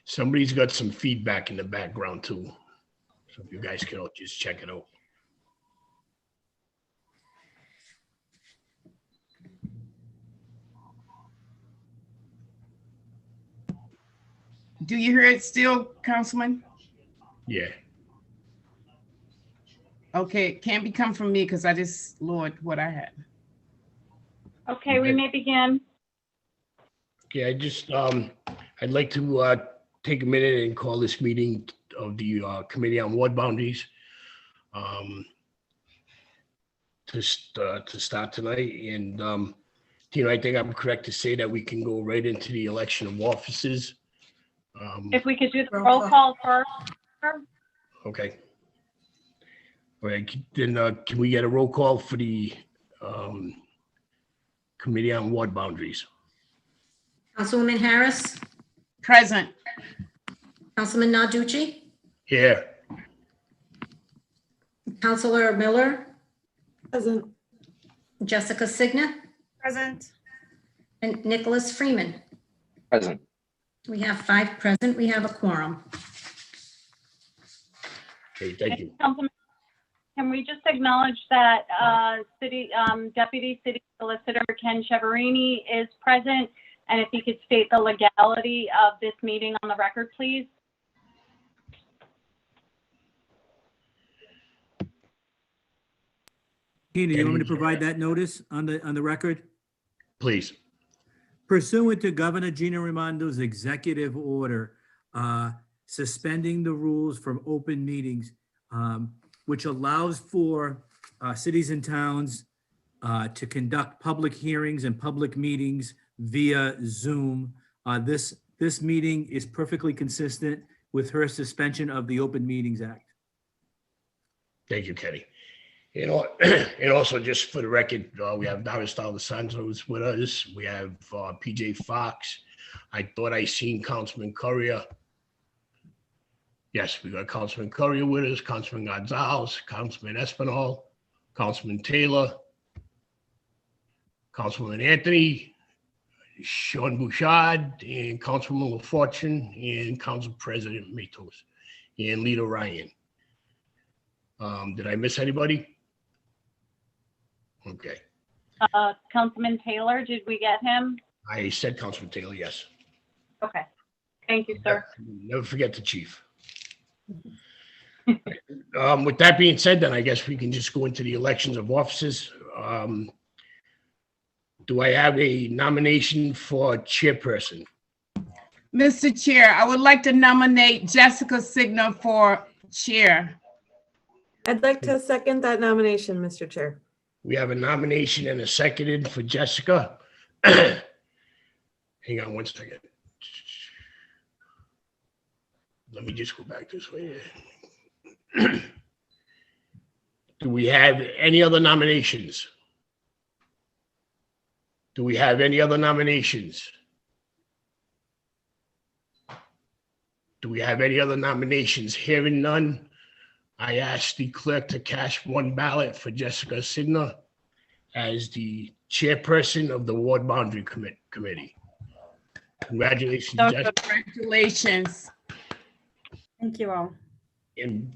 Somebody's got some feedback in the background too. So if you guys can all just check it out. Do you hear it still, Councilman? Yeah. Okay, it can't be come from me because I just lowered what I had. Okay, we may begin. Okay, I'd like to take a minute and call this meeting of the Committee on Ward Boundaries to start tonight. And Tina, I think I'm correct to say that we can go right into the election of officers. If we could do the roll call first. Okay. All right, then can we get a roll call for the Committee on Ward Boundaries? Councilwoman Harris, Present. Councilman Narducci, Here. Councilor Miller, Present. Jessica Signa, Present. and Nicholas Freeman. Present. We have 5 present. We have a quorum. Okay, thank you. Councilman, can we just acknowledge that Deputy City Solicitor Ken Cheverini is present? And if he could state the legality of this meeting on the record, please. Tina, you want me to provide that notice on the record? Please. Pursuant to Governor Gina Raimondo's executive order suspending the rules from open meetings, which allows for cities and towns to conduct public hearings and public meetings via Zoom. This meeting is perfectly consistent with her suspension of the Open Meetings Act. Thank you, Kenny. You know, and also just for the record, we have Doris D'Alessandro's with us. We have PJ Fox. I thought I seen Councilman Courier. Yes, we got Councilman Courier with us, Councilman Gonzalez, Councilman Espinal, Councilman Taylor, Councilman Anthony, Sean Bouchard, and Councilman LaFortune, and Council President Matos, and Leader Ryan. Did I miss anybody? Okay. Councilman Taylor, did we get him? I said Councilman Taylor, yes. Okay. Thank you, sir. Never forget the chief. With that being said, then I guess we can just go into the elections of officers. Do I have a nomination for chairperson? Mr. Chair, I would like to nominate Jessica Signa for chair. I'd like to second that nomination, Mr. Chair. We have a nomination and a seconded for Jessica. Hang on one second. Let me just go back this way. Do we have any other nominations? Do we have any other nominations? Do we have any other nominations? Hearing none, I ask the clerk to cast one ballot for Jessica Signa as the chairperson of the Ward Boundary Committee. Congratulations, Jessica. Congratulations. Thank you all. And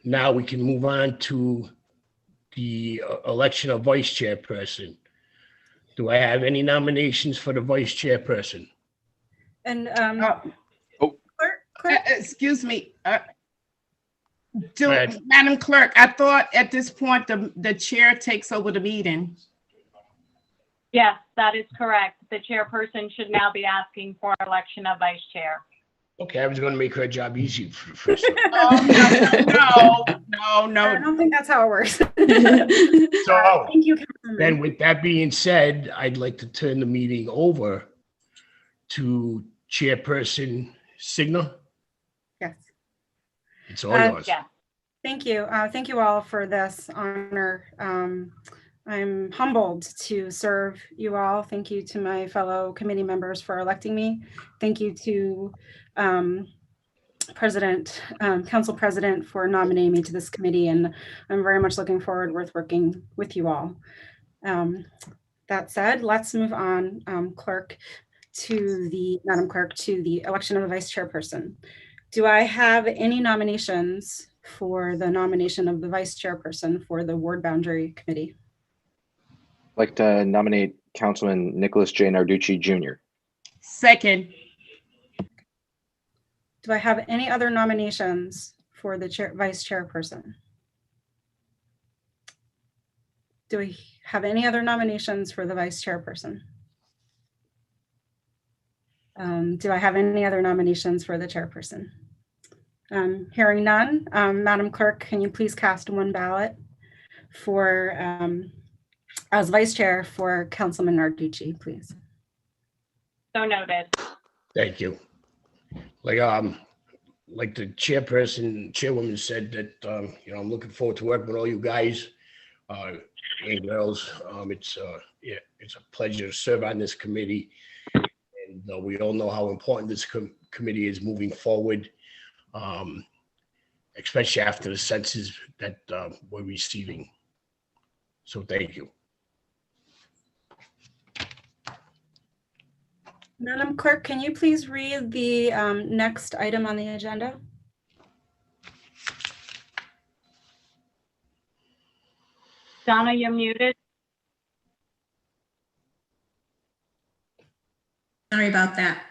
now we can move on to the election of vice chairperson. Do I have any nominations for the vice chairperson? And Excuse me. Go ahead. Madam Clerk, I thought at this point the chair takes over the meeting. Yes, that is correct. The chairperson should now be asking for election of vice chair. Okay, I was going to make her job easy for the first time. No. I don't think that's how it works. So Thank you, Councilman. then with that being said, I'd like to turn the meeting over to Chairperson Signa. Yes. It's all yours. Yeah. Thank you. Thank you all for this honor. I'm humbled to serve you all. Thank you to my fellow committee members for electing me. Thank you to Council President for nominating me to this committee, and I'm very much looking forward with working with you all. That said, let's move on, Clerk, to the, Madam Clerk, to the election of the vice chairperson. Do I have any nominations for the nomination of the vice chairperson for the Ward Boundary Committee? I'd like to nominate Councilman Nicholas J. Narducci Jr. Second. Do I have any other nominations for the vice chairperson? Do we have any other nominations for the vice chairperson? Do I have any other nominations for the chairperson? Hearing none, Madam Clerk, can you please cast one ballot for as vice chair for Councilman Narducci, please? So noted. Thank you. Like the chairwoman said that, I'm looking forward to working with all you guys and girls. It's a pleasure to serve on this committee. And we all know how important this committee is moving forward, especially after the census that we're receiving. So thank you. Madam Clerk, can you please read the next item on the agenda? Donna, you're muted. Sorry about that.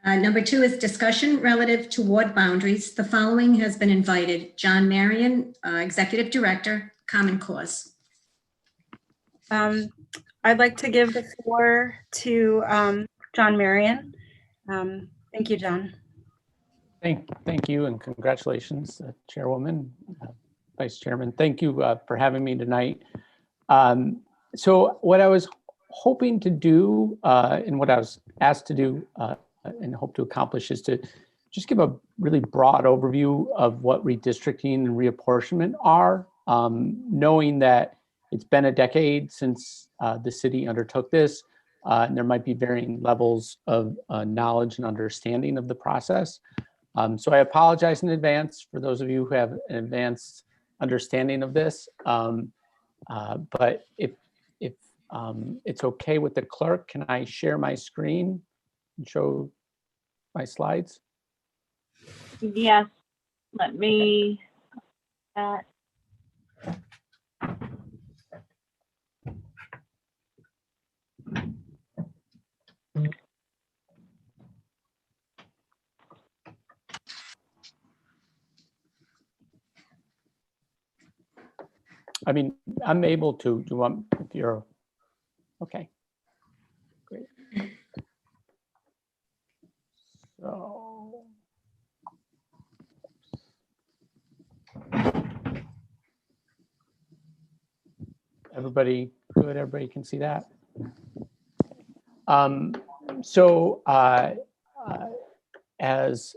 Number 2 is discussion relative to ward boundaries. The following has been invited. John Marion, Executive Director, Common Cause. I'd like to give the floor to John Marion. Thank you, John. Thank you, and congratulations, Chairwoman, Vice Chairman. Thank you for having me tonight. So what I was hoping to do and what I was asked to do and hope to accomplish is to just give a really broad overview of what redistricting and reapportionment are, knowing that it's been a decade since the city undertook this, and there might be varying levels of knowledge and understanding of the process. So I apologize in advance for those of you who have an advanced understanding of this. But if it's okay with the clerk, can I share my screen and show my slides? Yes. Let me. I mean, I'm able to. Do you want, if you're okay? Great. So. Everybody good? Everybody can see that? As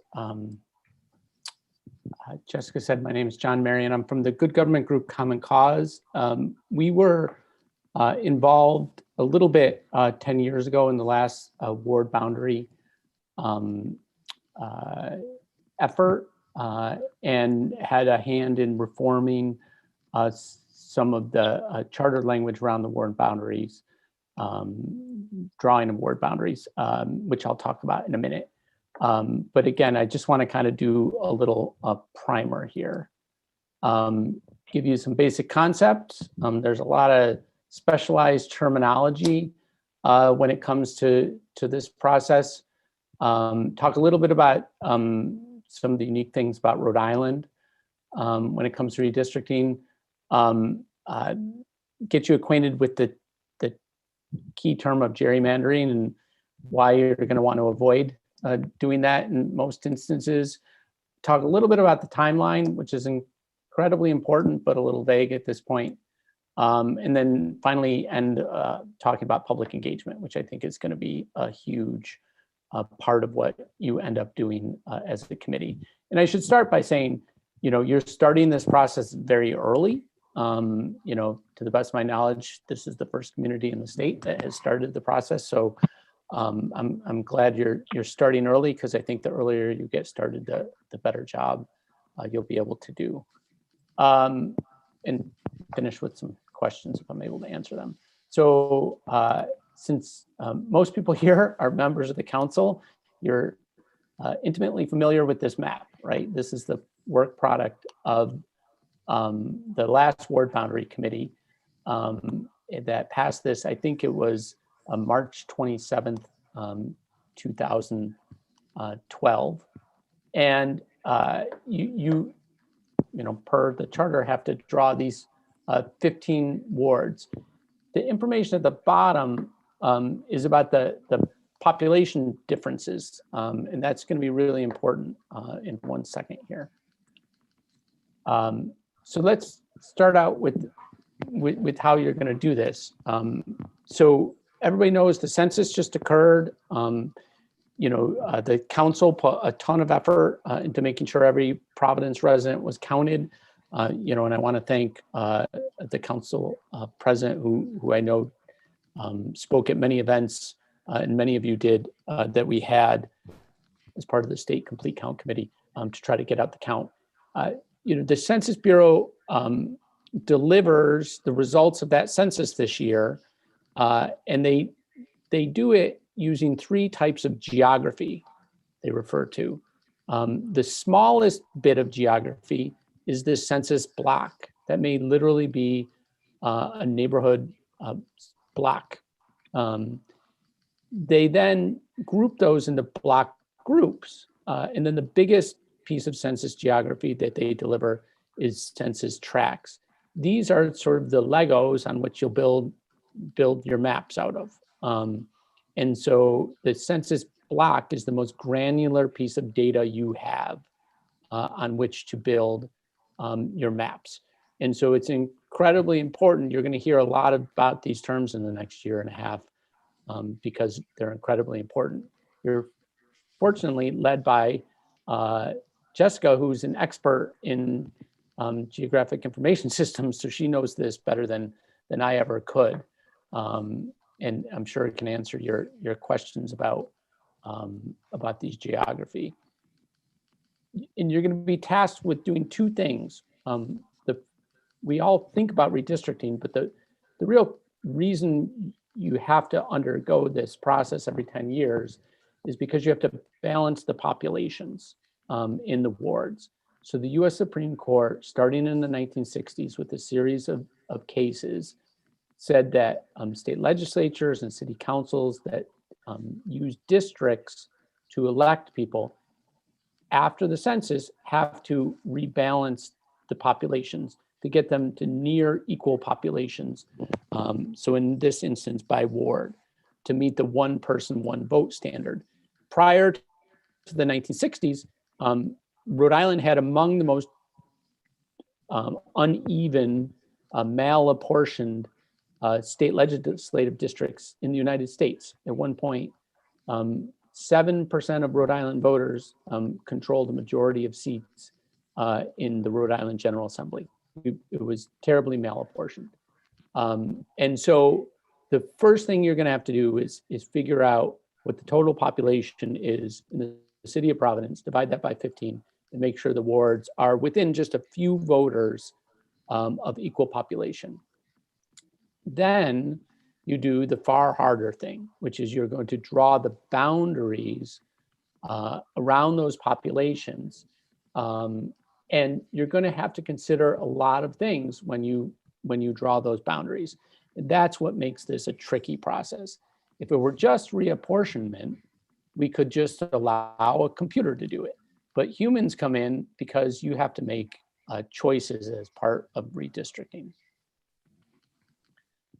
Jessica said, my name is John Marion. I'm from the Good Government Group Common Cause. We were involved a little bit 10 years ago in the last ward boundary effort and had a hand in reforming some of the charter language around the ward boundaries, drawing of ward boundaries, which I'll talk about in a minute. But again, I just want to kind of do a little primer here. Give you some basic concepts. There's a lot of specialized terminology when it comes to this process. Talk a little bit about some of the unique things about Rhode Island when it comes to redistricting. Get you acquainted with the key term of gerrymandering and why you're going to want to avoid doing that in most instances. Talk a little bit about the timeline, which is incredibly important, but a little vague at this point. And then finally end talking about public engagement, which I think is going to be a huge part of what you end up doing as a committee. And I should start by saying, you're starting this process very early. To the best of my knowledge, this is the first community in the state that has started the process. So I'm glad you're starting early, because I think the earlier you get started, the better job you'll be able to do. And finish with some questions if I'm able to answer them. So since most people here are members of the council, you're intimately familiar with this map, right? This is the work product of the last ward boundary committee that passed this. I think it was March 27th, 2012. And you know, per the charter, have to draw these 15 wards. The information at the bottom is about the population differences, and that's going to be really important in 1 second here. So let's start out with how you're going to do this. So everybody knows the census just occurred. You know, the council put a ton of effort into making sure every Providence resident was counted. You know, and I want to thank the council president, who I know spoke at many events, and many of you did, that we had as part of the state complete count committee to try to get out the count. You know, the Census Bureau delivers the results of that census this year, and they do it using 3 types of geography they refer to. The smallest bit of geography is this census block. That may literally be a neighborhood block. They then group those into block groups. And then the biggest piece of census geography that they deliver is census tracts. These are sort of the Legos on which you'll build your maps out of. And so the census block is the most granular piece of data you have on which to build your maps. And so it's incredibly important. You're going to hear a lot about these terms in the next year and a half because they're incredibly important. You're fortunately led by Jessica, who's an expert in geographic information systems, so she knows this better than I ever could. And I'm sure it can answer your questions about these geography. And you're going to be tasked with doing 2 things. We all think about redistricting, but the real reason you have to undergo this process every 10 years is because you have to balance the populations in the wards. So the US Supreme Court, starting in the 1960s with a series of cases, said that state legislatures and city councils that use districts to elect people after the census have to rebalance the populations to get them to near equal populations. So in this instance, by ward, to meet the 1 person, 1 vote standard. Prior to the 1960s, Rhode Island had among the most uneven, malapportioned state legislative districts in the United States. At one point, 7% of Rhode Island voters controlled the majority of seats in the Rhode Island General Assembly. It was terribly malapportioned. And so the first thing you're going to have to do is figure out what the total population is in the city of Providence, divide that by 15, and make sure the wards are within just a few voters of equal population. Then you do the far harder thing, which is you're going to draw the boundaries around those populations. And you're going to have to consider a lot of things when you draw those boundaries. And that's what makes this a tricky process. If it were just reapportionment, we could just allow a computer to do it. But humans come in because you have to make choices as part of redistricting.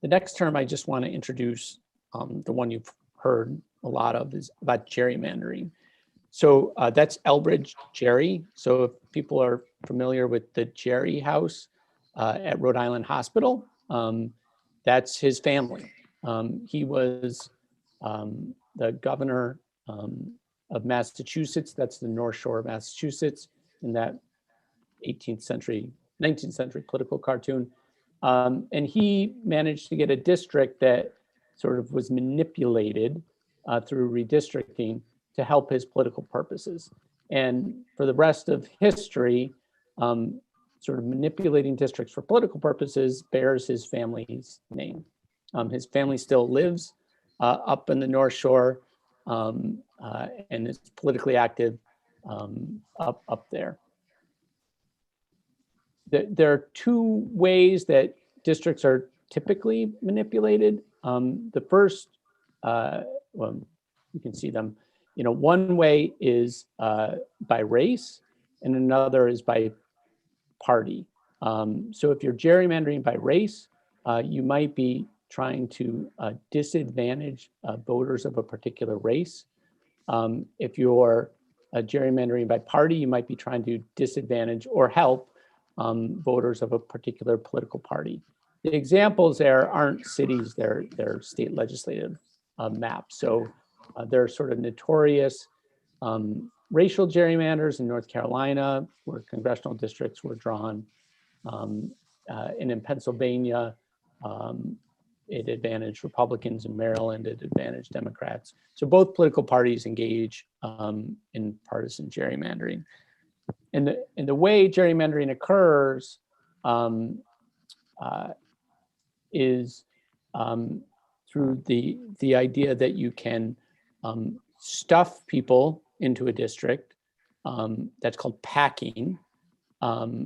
The next term I just want to introduce, the one you've heard a lot of, is about gerrymandering. So that's Elbridge Gerry. So if people are familiar with the Gerry House at Rhode Island Hospital, that's his family. He was the governor of Massachusetts. That's the North Shore of Massachusetts in that 19th century political cartoon. And he managed to get a district that sort of was manipulated through redistricting to help his political purposes. And for the rest of history, sort of manipulating districts for political purposes bears his family's name. His family still lives up in the North Shore, and is politically active up there. There are two ways that districts are typically manipulated. The first, well, you can see them. One way is by race, and another is by party. So if you're gerrymandering by race, you might be trying to disadvantage voters of a particular race. If you're gerrymandering by party, you might be trying to disadvantage or help voters of a particular political party. The examples there aren't cities, they're state legislative maps. So there are sort of notorious racial gerrymanders in North Carolina where congressional districts were drawn. And in Pennsylvania, it advantaged Republicans. In Maryland, it advantaged Democrats. So both political parties engage in partisan gerrymandering. And the way gerrymandering occurs is through the idea that you can stuff people into a district. That's called packing. Or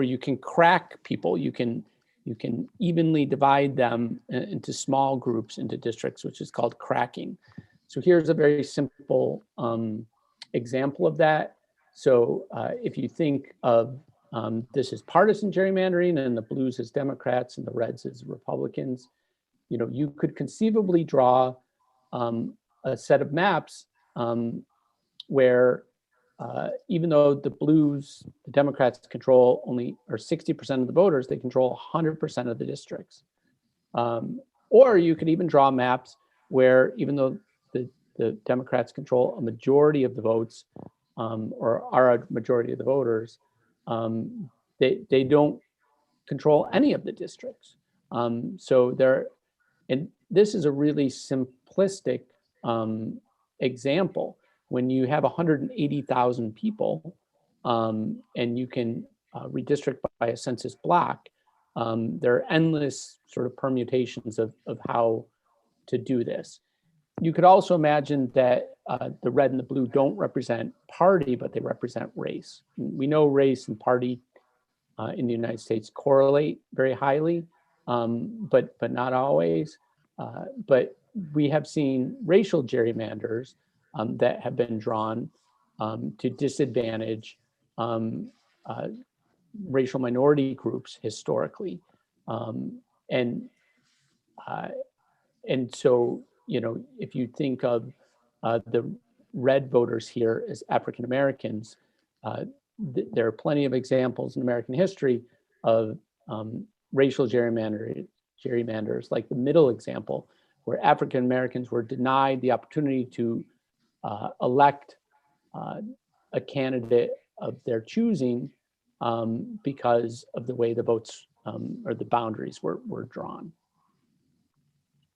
you can crack people. You can evenly divide them into small groups into districts, which is called cracking. So here's a very simple example of that. So if you think of this as partisan gerrymandering, and the blues as Democrats and the reds as Republicans, you could conceivably draw a set of maps where even though the Democrats control only, or 60% of the voters, they control 100% of the districts. Or you could even draw maps where even though the Democrats control a majority of the votes, or are a majority of the voters, they don't control any of the districts. And this is a really simplistic example. When you have 180,000 people and you can redistrict by a census block, there are endless sort of permutations of how to do this. You could also imagine that the red and the blue don't represent party, but they represent race. We know race and party in the United States correlate very highly, but not always. But we have seen racial gerrymanders that have been drawn to disadvantage racial minority groups historically. And so, if you think of the red voters here as African Americans, there are plenty of examples in American history of racial gerrymanders, like the middle example, where African Americans were denied the opportunity to elect a candidate of their choosing because of the way the votes or the boundaries were drawn.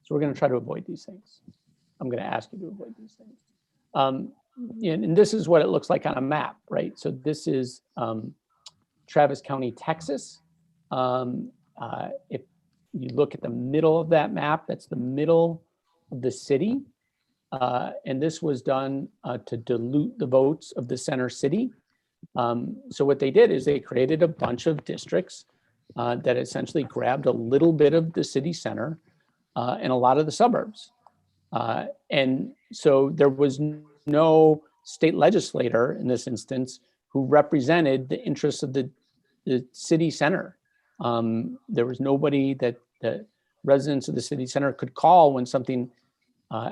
So we're going to try to avoid these things. I'm going to ask you to avoid these things. And this is what it looks like on a map, right? So this is Travis County, Texas. If you look at the middle of that map, that's the middle of the city. And this was done to dilute the votes of the center city. So what they did is they created a bunch of districts that essentially grabbed a little bit of the city center and a lot of the suburbs. And so there was no state legislator in this instance who represented the interests of the city center. There was nobody that the residents of the city center could call when something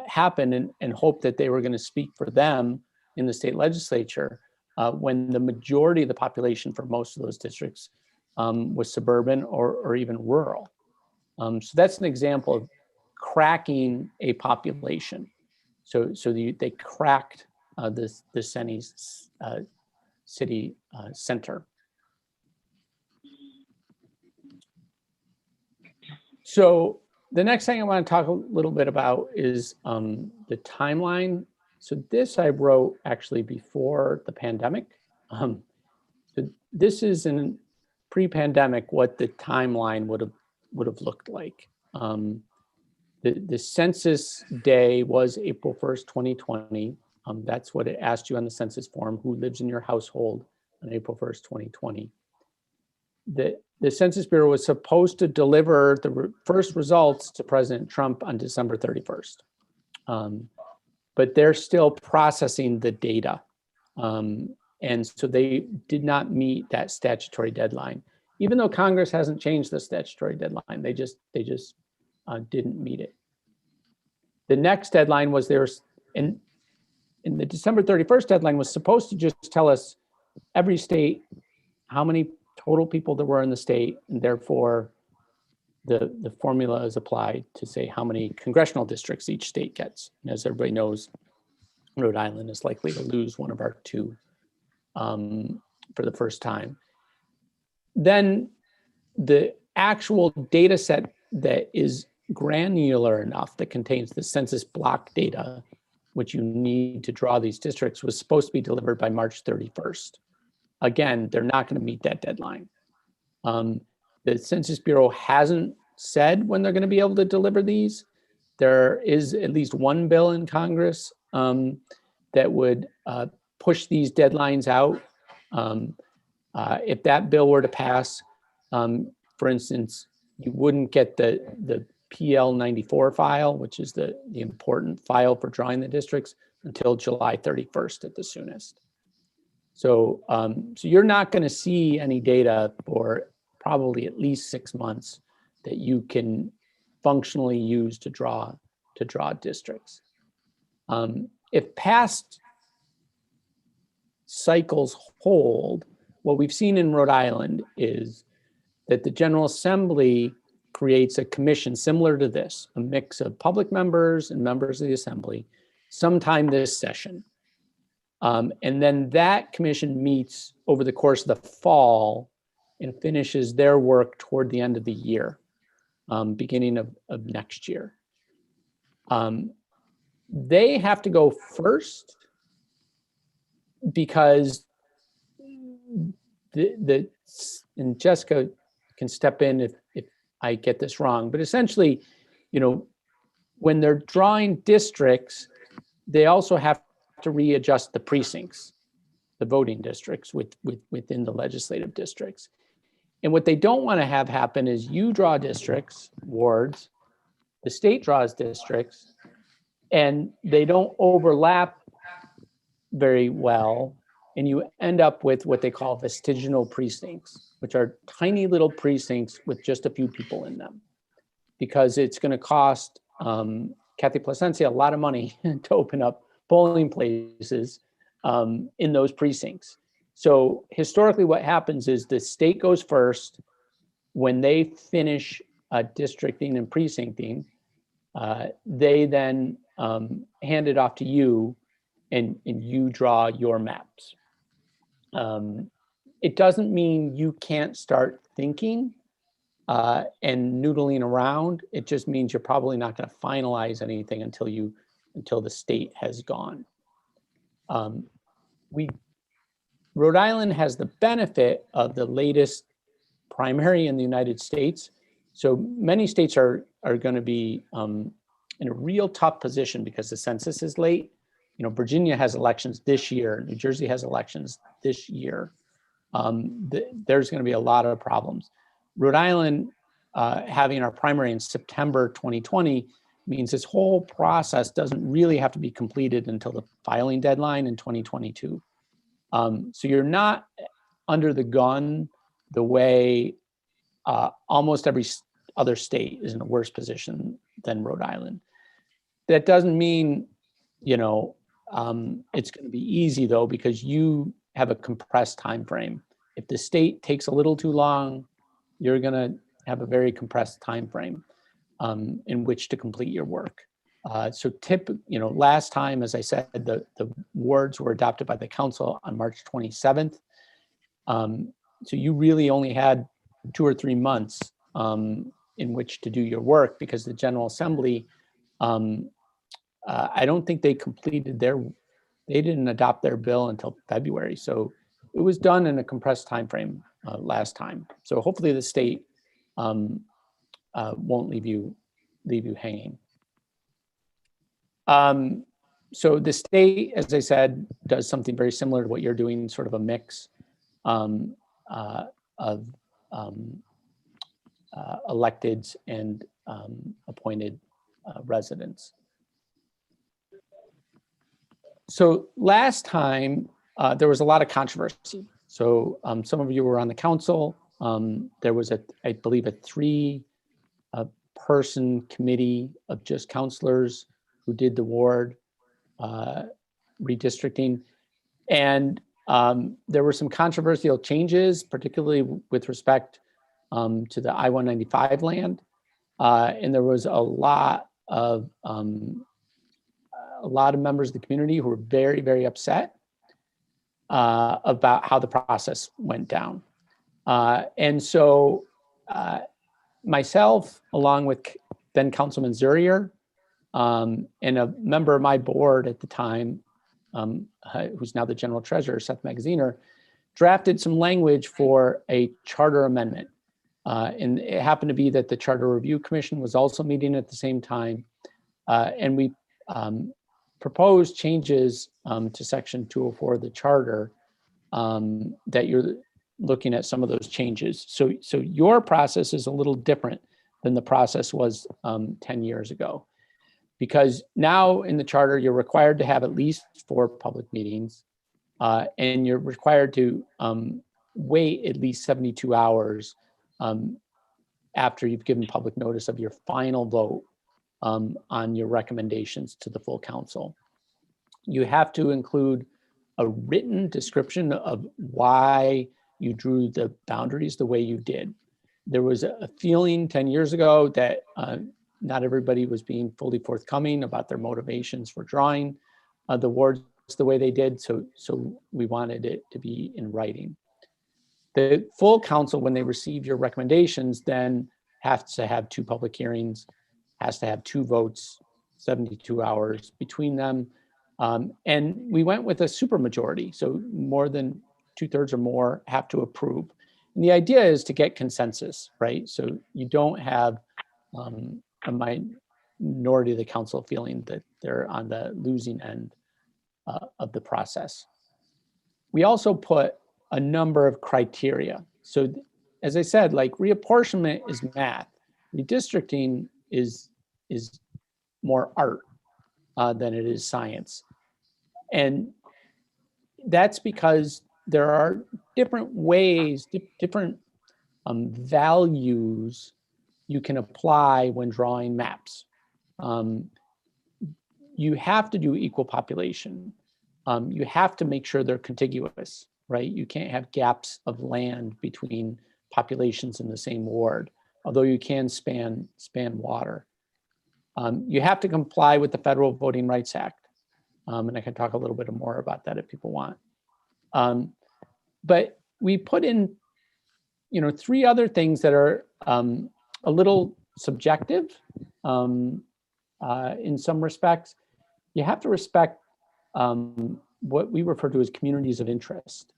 happened and hope that they were going to speak for them in the state legislature when the majority of the population for most of those districts was suburban or even rural. So that's an example of cracking a population. So they cracked the Senni's city center. So the next thing I want to talk a little bit about is the timeline. So this I wrote actually before the pandemic. So this is in pre-pandemic what the timeline would have looked like. The census day was April 1st, 2020. That's what it asked you on the census form, who lives in your household on April 1st, 2020. The Census Bureau was supposed to deliver the first results to President Trump on December 31st. But they're still processing the data. And so they did not meet that statutory deadline, even though Congress hasn't changed the statutory deadline. They just didn't meet it. The next deadline was in the December 31st deadline was supposed to just tell us every state how many total people there were in the state, and therefore the formula is applied to say how many congressional districts each state gets. And as everybody knows, Rhode Island is likely to lose one of our two for the first time. Then the actual data set that is granular enough, that contains the census block data, which you need to draw these districts, was supposed to be delivered by March 31st. Again, they're not going to meet that deadline. The Census Bureau hasn't said when they're going to be able to deliver these. There is at least one bill in Congress that would push these deadlines out. If that bill were to pass, for instance, you wouldn't get the PL 94 file, which is the important file for drawing the districts, until July 31st at the soonest. So, so you're not going to see any data for probably at least 6 months that you can functionally use to draw districts. If past cycles hold, what we've seen in Rhode Island is that the General Assembly creates a commission similar to this, a mix of public members and members of the Assembly, sometime this session. And then that commission meets over the course of the fall and finishes their work toward the end of the year, beginning of next year. They have to go first because and Jessica can step in if I get this wrong, but essentially, you know, when they're drawing districts, they also have to readjust the precincts, the voting districts within the legislative districts. And what they don't want to have happen is you draw districts, wards, the state draws districts, and they don't overlap very well. And you end up with what they call vestigial precincts, which are tiny little precincts with just a few people in them, because it's going to cost Kathy Placencia a lot of money to open up polling places in those precincts. So historically what happens is the state goes first. When they finish districting and precincting, they then hand it off to you and you draw your maps. It doesn't mean you can't start thinking and noodling around. It just means you're probably not going to finalize anything until the state has gone. Rhode Island has the benefit of the latest primary in the United States. So many states are going to be in a real tough position because the census is late. You know, Virginia has elections this year. New Jersey has elections this year. There's going to be a lot of problems. Rhode Island having our primary in September 2020 means this whole process doesn't really have to be completed until the filing deadline in 2022. So you're not under the gun the way almost every other state is in a worse position than Rhode Island. That doesn't mean, you know, it's going to be easy though, because you have a compressed time frame. If the state takes a little too long, you're going to have a very compressed time frame in which to complete your work. So last time, as I said, the wards were adopted by the council on March 27th. So you really only had 2 or 3 months in which to do your work, because the General Assembly, I don't think they completed they didn't adopt their bill until February. So it was done in a compressed time frame last time. So hopefully the state won't leave you hanging. So the state, as I said, does something very similar to what you're doing, sort of a mix of electeds and appointed residents. So last time, there was a lot of controversy. So some of you were on the council. There was, I believe, a 3-person committee of just counselors who did the ward redistricting. And there were some controversial changes, particularly with respect to the I-195 land. And there was a lot of members of the community who were very, very upset about how the process went down. And so myself, along with then Councilman Zurier, and a member of my board at the time, who's now the general treasurer, Seth Magaziner, drafted some language for a charter amendment. And it happened to be that the Charter Review Commission was also meeting at the same time. And we proposed changes to section 204 of the charter that you're looking at some of those changes. So your process is a little different than the process was 10 years ago. Because now in the charter, you're required to have at least 4 public meetings, and you're required to wait at least 72 hours after you've given public notice of your final vote on your recommendations to the full council. You have to include a written description of why you drew the boundaries the way you did. There was a feeling 10 years ago that not everybody was being fully forthcoming about their motivations for drawing the wards the way they did. So we wanted it to be in writing. The full council, when they receive your recommendations, then has to have 2 public hearings, has to have 2 votes, 72 hours between them. And we went with a supermajority. So more than 2/3 or more have to approve. And the idea is to get consensus, right? So you don't have a minority of the council feeling that they're on the losing end of the process. We also put a number of criteria. So as I said, like reapportionment is math. Redistricting is more art than it is science. And that's because there are different ways, different values you can apply when drawing maps. You have to do equal population. You have to make sure they're contiguous, right? You can't have gaps of land between populations in the same ward, although you can span water. You have to comply with the Federal Voting Rights Act. And I can talk a little bit more about that if people want. But we put in, 3 other things that are a little subjective in some respects. You have to respect what we refer to as communities of interest.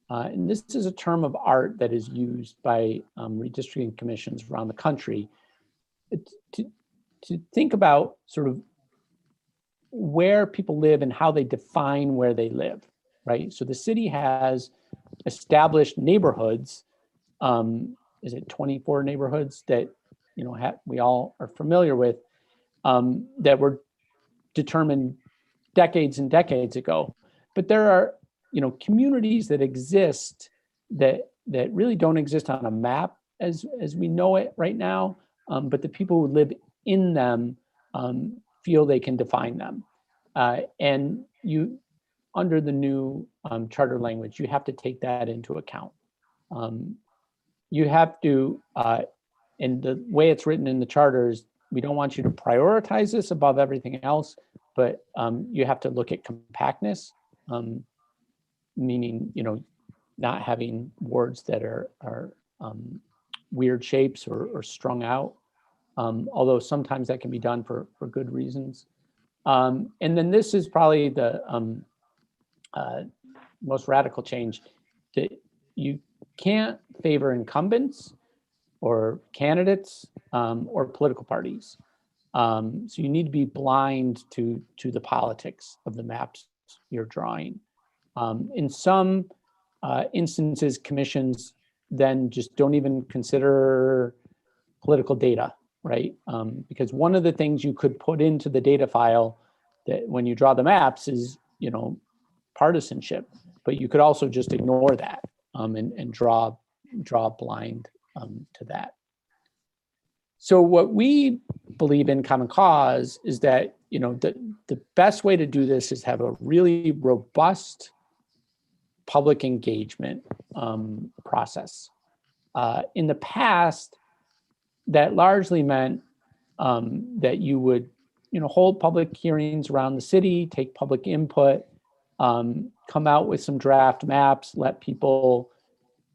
And this is a term of art that is used by redistricting commissions around the country to think about sort of where people live and how they define where they live, right? So the city has established neighborhoods. Is it 24 neighborhoods that we all are familiar with that were determined decades and decades ago? But there are communities that exist that really don't exist on a map as we know it right now, but the people who live in them feel they can define them. And you, under the new charter language, you have to take that into account. You have to, and the way it's written in the charters, we don't want you to prioritize this above everything else, but you have to look at compactness, meaning, not having words that are weird shapes or strung out, although sometimes that can be done for good reasons. And then this is probably the most radical change, that you can't favor incumbents or candidates or political parties. So you need to be blind to the politics of the maps you're drawing. In some instances, commissions then just don't even consider political data, right? Because one of the things you could put into the data file that when you draw the maps is, partisanship, but you could also just ignore that and draw blind to that. So what we believe in Common Cause is that, the best way to do this is have a really robust public engagement process. In the past, that largely meant that you would, hold public hearings around the city, take public input, come out with some draft maps, let people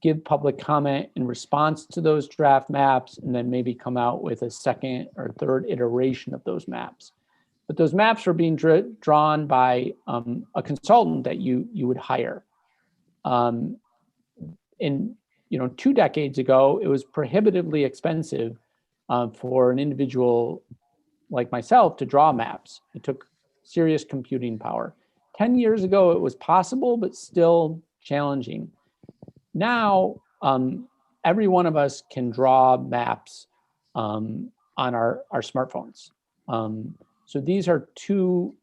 give public comment in response to those draft maps, and then maybe come out with a second or third iteration of those maps. But those maps were being drawn by a consultant that you would hire. In 2 decades ago, it was prohibitively expensive for an individual like myself to draw maps. It took serious computing power. 10 years ago, it was possible, but still challenging. Now, every one of us can draw maps on our smartphones. So these are 2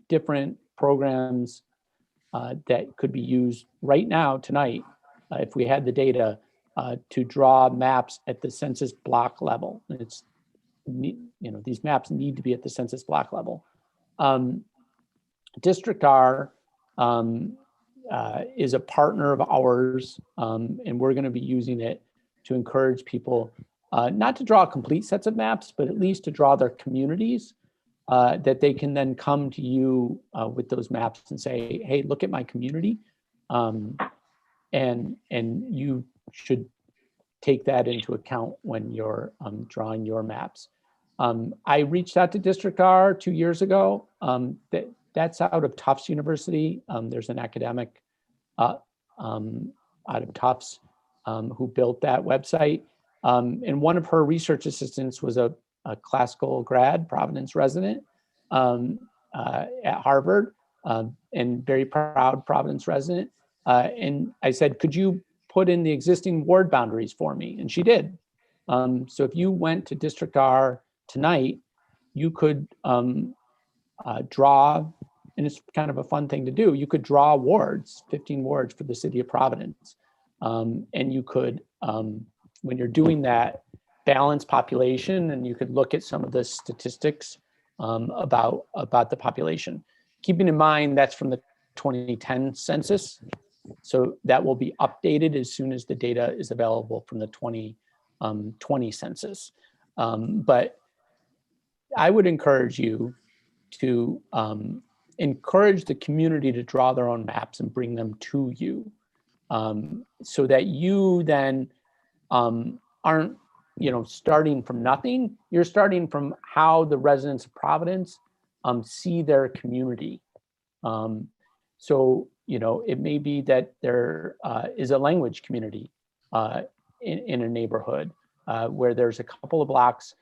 different programs that could be used right now, tonight, if we had the data, to draw maps at the census block level. And these maps need to be at the census block level. District R is a partner of ours, and we're going to be using it to encourage people not to draw complete sets of maps, but at least to draw their communities, that they can then come to you with those maps and say, hey, look at my community. And you should take that into account when you're drawing your maps. I reached out to District R 2 years ago. That's out of Tufts University. There's an academic out of Tufts who built that website. And one of her research assistants was a classical grad, Providence resident at Harvard, and very proud Providence resident. And I said, could you put in the existing ward boundaries for me? And she did. So if you went to District R tonight, you could draw, and it's kind of a fun thing to do, you could draw wards, 15 wards for the city of Providence. And you could, when you're doing that, balance population, and you could look at some of the statistics about the population. Keeping in mind that's from the 2010 census. So that will be updated as soon as the data is available from the 2020 census. But I would encourage you to encourage the community to draw their own maps and bring them to you, so that you then aren't starting from nothing. You're starting from how the residents of Providence see their community. So it may be that there is a language community in a neighborhood where there's a couple of blocks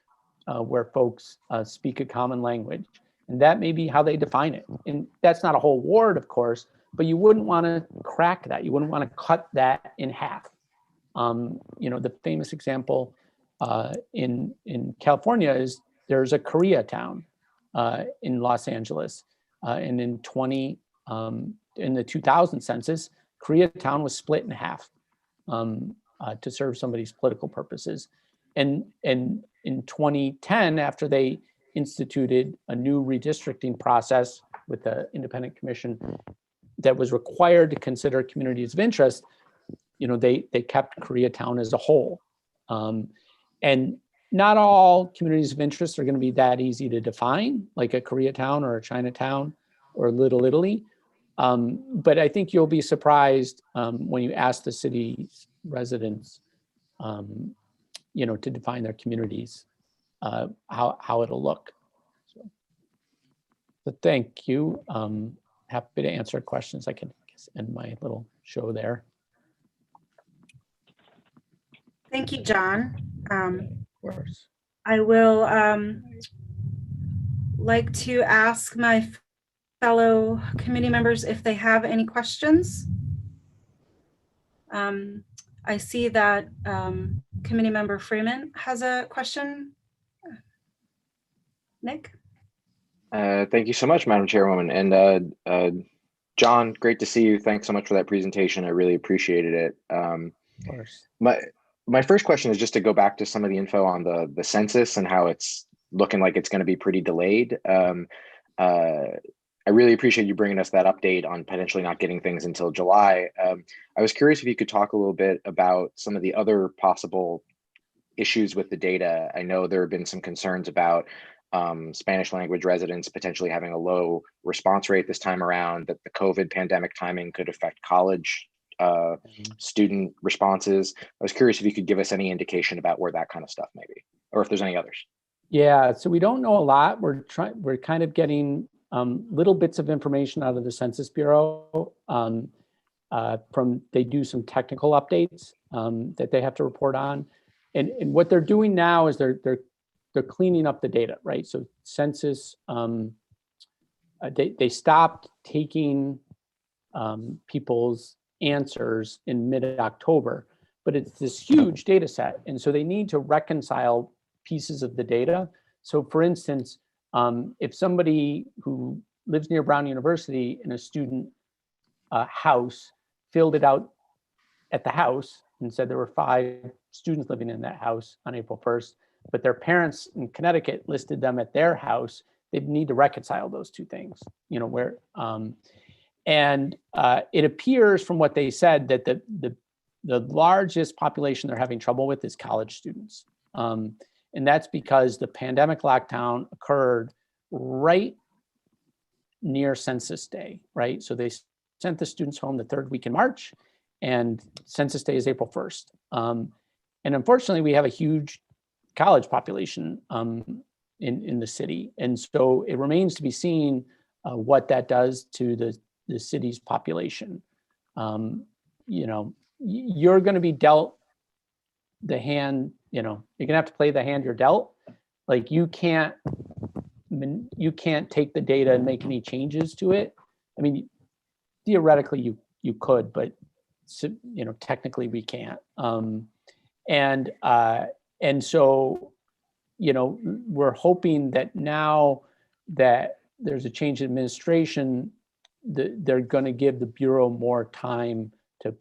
where folks speak a common language. And that may be how they define it. And that's not a whole ward, of course, but you wouldn't want to crack that. You wouldn't want to cut that in half. The famous example in California is there's a Koreatown in Los Angeles. And in the 2000 census, Koreatown was split in half to serve somebody's political purposes. And in 2010, after they instituted a new redistricting process with the independent commission that was required to consider communities of interest, they kept Koreatown as a whole. And not all communities of interest are going to be that easy to define, like a Koreatown or a Chinatown or Little Italy. But I think you'll be surprised when you ask the city residents, to define their communities, how it'll look. So thank you. Happy to answer questions. I can end my little show there. Thank you, John. Of course. I will like to ask my fellow committee members if they have any questions. I see that committee member Freeman has a question. Nick? Thank you so much, Madam Chairwoman. And John, great to see you. Thanks so much for that presentation. I really appreciated it. Of course. My first question is just to go back to some of the info on the census and how it's looking like it's going to be pretty delayed. I really appreciate you bringing us that update on potentially not getting things until July. I was curious if you could talk a little bit about some of the other possible issues with the data. I know there have been some concerns about Spanish language residents potentially having a low response rate this time around, that the COVID pandemic timing could affect college student responses. I was curious if you could give us any indication about where that kind of stuff may be, or if there's any others. Yeah, so we don't know a lot. We're kind of getting little bits of information out of the Census Bureau. They do some technical updates that they have to report on, and what they're doing now is they're cleaning up the data, right? So Census, they stopped taking people's answers in mid-October, but it's this huge data set, and so they need to reconcile pieces of the data. So for instance, if somebody who lives near Brown University in a student house filled it out at the house and said there were 5 students living in that house on April 1st, but their parents in Connecticut listed them at their house, they'd need to reconcile those two things, you know, where, and it appears from what they said that the largest population they're having trouble with is college students. And that's because the pandemic lockdown occurred right near Census Day, right? So they sent the students home the 3rd week in March, and Census Day is April 1st. And unfortunately, we have a huge college population in the city. And so it remains to be seen what that does to the city's population. You know, you're going to be dealt the hand, you know, you're gonna have to play the hand you're dealt. Like you can't take the data and make any changes to it. I mean, theoretically you could, but you know, technically we can't. And so, you know, we're hoping that now that there's a change in administration, they're going to give the Bureau more time to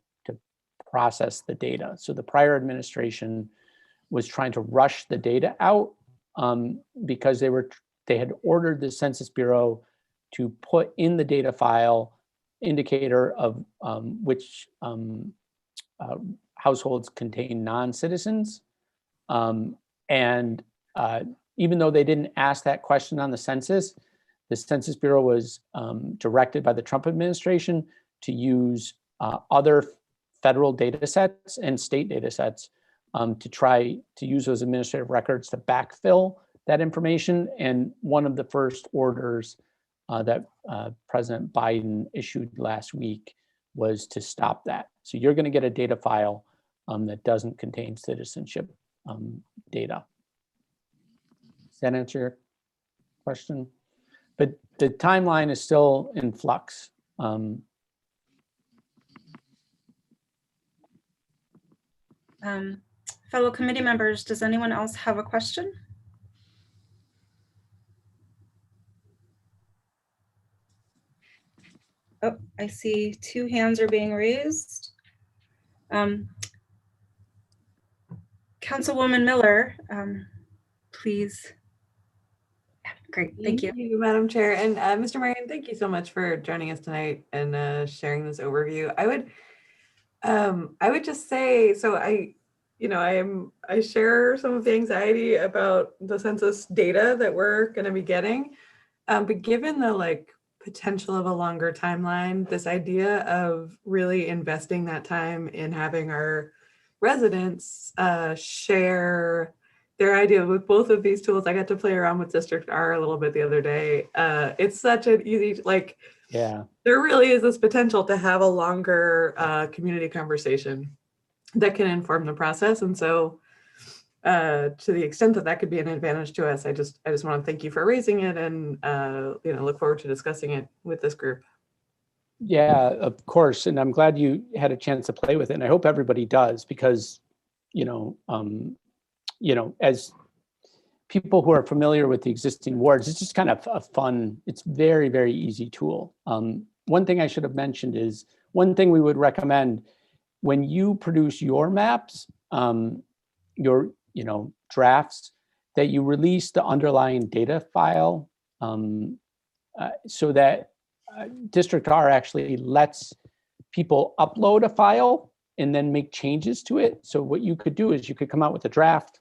process the data. So the prior administration was trying to rush the data out because they had ordered the Census Bureau to put in the data file indicator of which households contain non-citizens. And even though they didn't ask that question on the census Bureau was directed by the Trump administration to use other federal data sets and state data sets to try to use those administrative records to backfill that information. And one of the first orders that President Biden issued last week was to stop that. So you're going to get a data file that doesn't contain citizenship data. Does that answer your question? But the timeline is still in flux. Fellow committee members, does anyone else have a question? Oh, I see 2 hands are being raised. Councilwoman Miller, please. Great, thank you. Thank you, Madam Chair. And Mr. Marion, thank you so much for joining us tonight and sharing this overview. I would just say, so I share some of the anxiety about the census data that we're going to be getting, but given the potential of a longer timeline, this idea of really investing that time in having our residents share their idea with both of these tools. I got to play around with District R a little bit the other day. It's such an easy, yeah, there really is this potential to have a longer community conversation that can inform the process. And so to the extent that that could be an advantage to us, I just want to thank you for raising it, and look forward to discussing it with this group. Yeah, of course. And I'm glad you had a chance to play with it. And I hope everybody does, because, as people who are familiar with the existing wards, it's just kind of a fun, it's very, very easy tool. One thing I should have mentioned is, one thing we would recommend when you produce your maps, your drafts, that you release the underlying data file, so that District R actually lets people upload a file and then make changes to it. So what you could do is you could come out with a draft,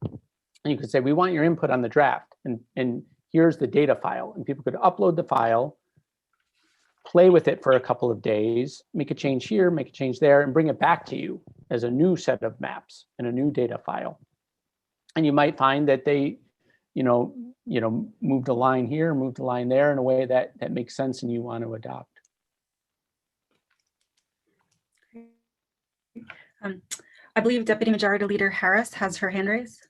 and you could say, we want your input on the draft, and here's the data file. And people could upload the file, play with it for a couple of days, make a change here, make a change there, and bring it back to you as a new set of maps and a new data file. And you might find that they, moved a line here, moved a line there in a way that makes sense and you want to adopt. I believe Deputy Majority Leader Harris has her hand raised.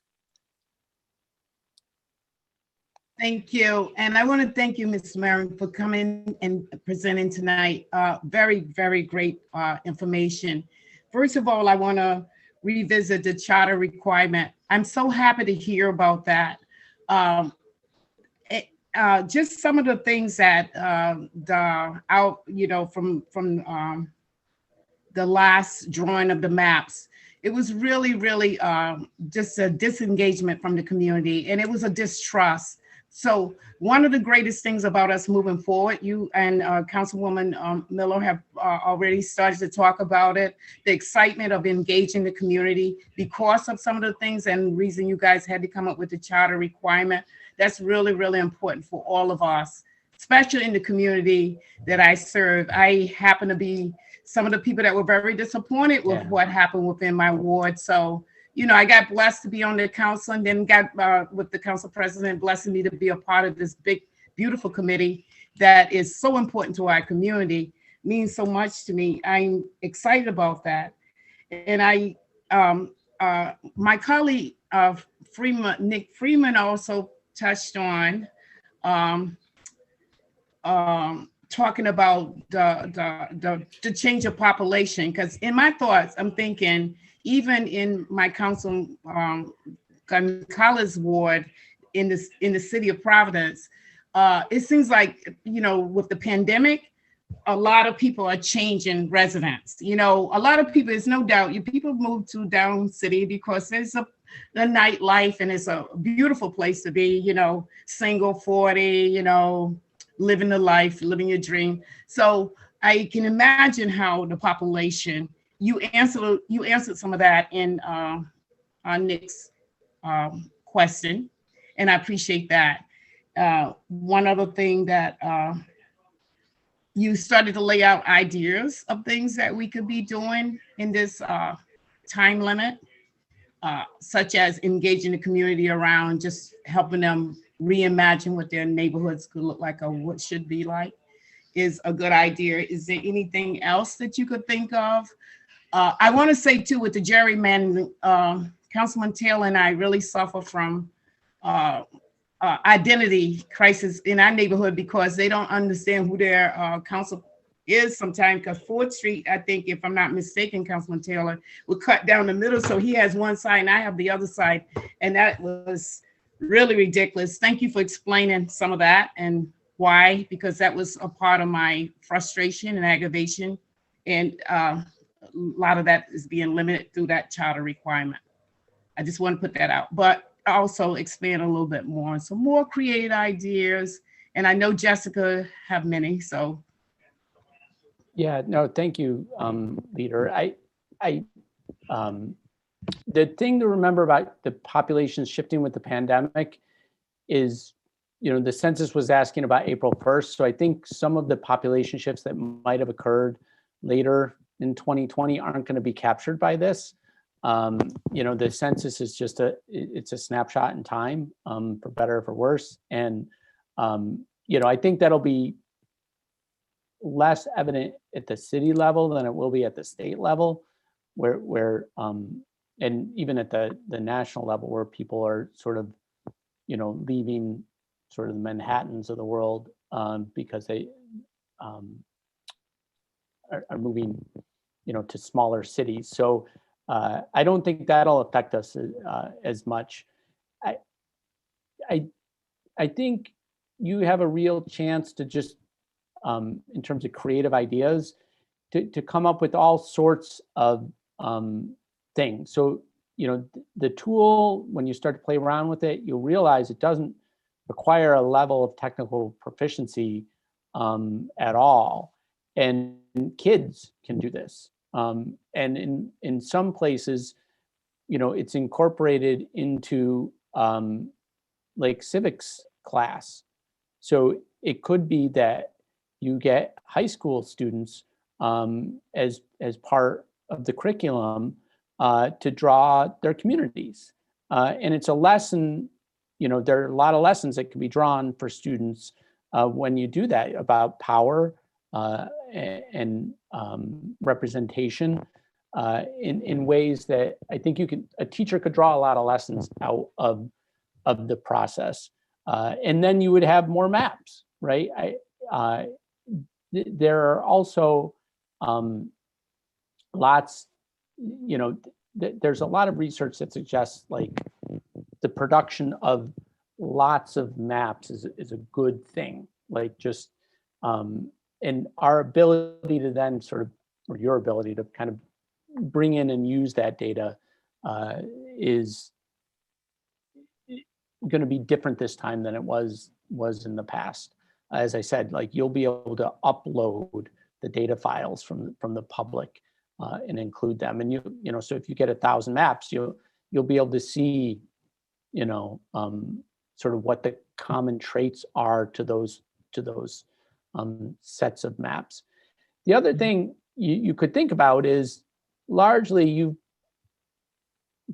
Thank you. And I want to thank you, Ms. Marion, for coming and presenting tonight. Very, very great information. First of all, I want to revisit the charter requirement. I'm so happy to hear about that. Just some of the things that from the last drawing of the maps, it was really, really just a disengagement from the community, and it was a distrust. So one of the greatest things about us moving forward, you and Councilwoman Miller have already started to talk about it, the excitement of engaging the community because of some of the things and reason you guys had to come up with the charter requirement. That's really, really important for all of us, especially in the community that I serve. I happen to be some of the people that were very disappointed with what happened within my ward. So, I got blessed to be on the council, and then got with the council president blessing me to be a part of this big, beautiful committee that is so important to our community, means so much to me. I'm excited about that. And my colleague, Nick Freeman, also touched on talking about the change of population, because in my thoughts, I'm thinking, even in my council College ward in the city of Providence, it seems like, with the pandemic, a lot of people are changing residence. A lot of people, there's no doubt, people move to down city because there's the nightlife, and it's a beautiful place to be, single 40, living the life, living your dream. So I can imagine how the population, you answered some of that in on Nick's question, and I appreciate that. One other thing that you started to lay out ideas of things that we could be doing in this time limit, such as engaging the community around just helping them reimagine what their neighborhoods could look like or what should be like, is a good idea. Is there anything else that you could think of? I want to say too, with the gerrymandering, Councilman Taylor and I really suffer from identity crisis in our neighborhood because they don't understand who their council is sometimes, because 4th Street, I think, if I'm not mistaken, Councilman Taylor, would cut down the middle. So he has one side and I have the other side. And that was really ridiculous. Thank you for explaining some of that and why, because that was a part of my frustration and aggravation. And a lot of that is being limited through that charter requirement. I just want to put that out, but also expand a little bit more on some more creative ideas. And I know Jessica have many, so. Yeah, no, thank you, Leader. The thing to remember about the population shifting with the pandemic is, the census was asking about April 1st. So I think some of the population shifts that might have occurred later in 2020 aren't going to be captured by this. The census is just it's a snapshot in time, for better or for worse. And, I think that'll be less evident at the city level than it will be at the state level, where and even at the national level where people are sort of, leaving sort of the Manhattans of the world because they are moving, to smaller cities. So I don't think that'll affect us as much. I think you have a real chance to just, in terms of creative ideas, to come up with all sorts of things. So, the tool, when you start to play around with it, you'll realize it doesn't require a level of technical proficiency at all. And kids can do this. And in some places, it's incorporated into like civics class. So it could be that you get high school students as part of the curriculum to draw their communities. And it's a lesson, there are a lot of lessons that can be drawn for students when you do that about power and representation in ways that I think a teacher could draw a lot of lessons out of the process. And then you would have more maps, right? There are also lots, there's a lot of research that suggests like the production of lots of maps is a good thing. Like just, and our ability to then sort of, or your ability to kind of bring in and use that data is going to be different this time than it was in the past. As I said, like you'll be able to upload the data files from the public and include them. And so if you get 1,000 maps, you'll be able to see, sort of what the common traits are to those sets of maps. The other thing you could think about is largely you've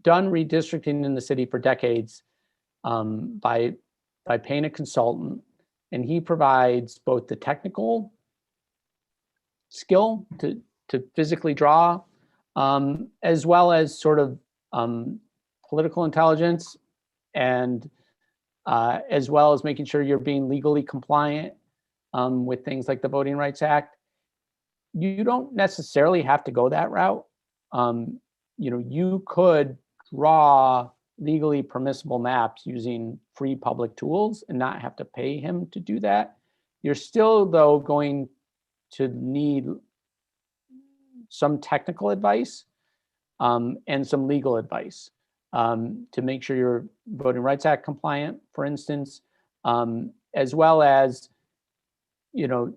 done redistricting in the city for decades by paying a consultant, and he provides both the technical skill to physically draw, as well as sort of political intelligence, and as well as making sure you're being legally compliant with things like the Voting Rights Act. You don't necessarily have to go that route. You could draw legally permissible maps using free public tools and not have to pay him to do that. You're still, though, going to need some technical advice and some legal advice to make sure you're Voting Rights Act compliant, for instance, as well as,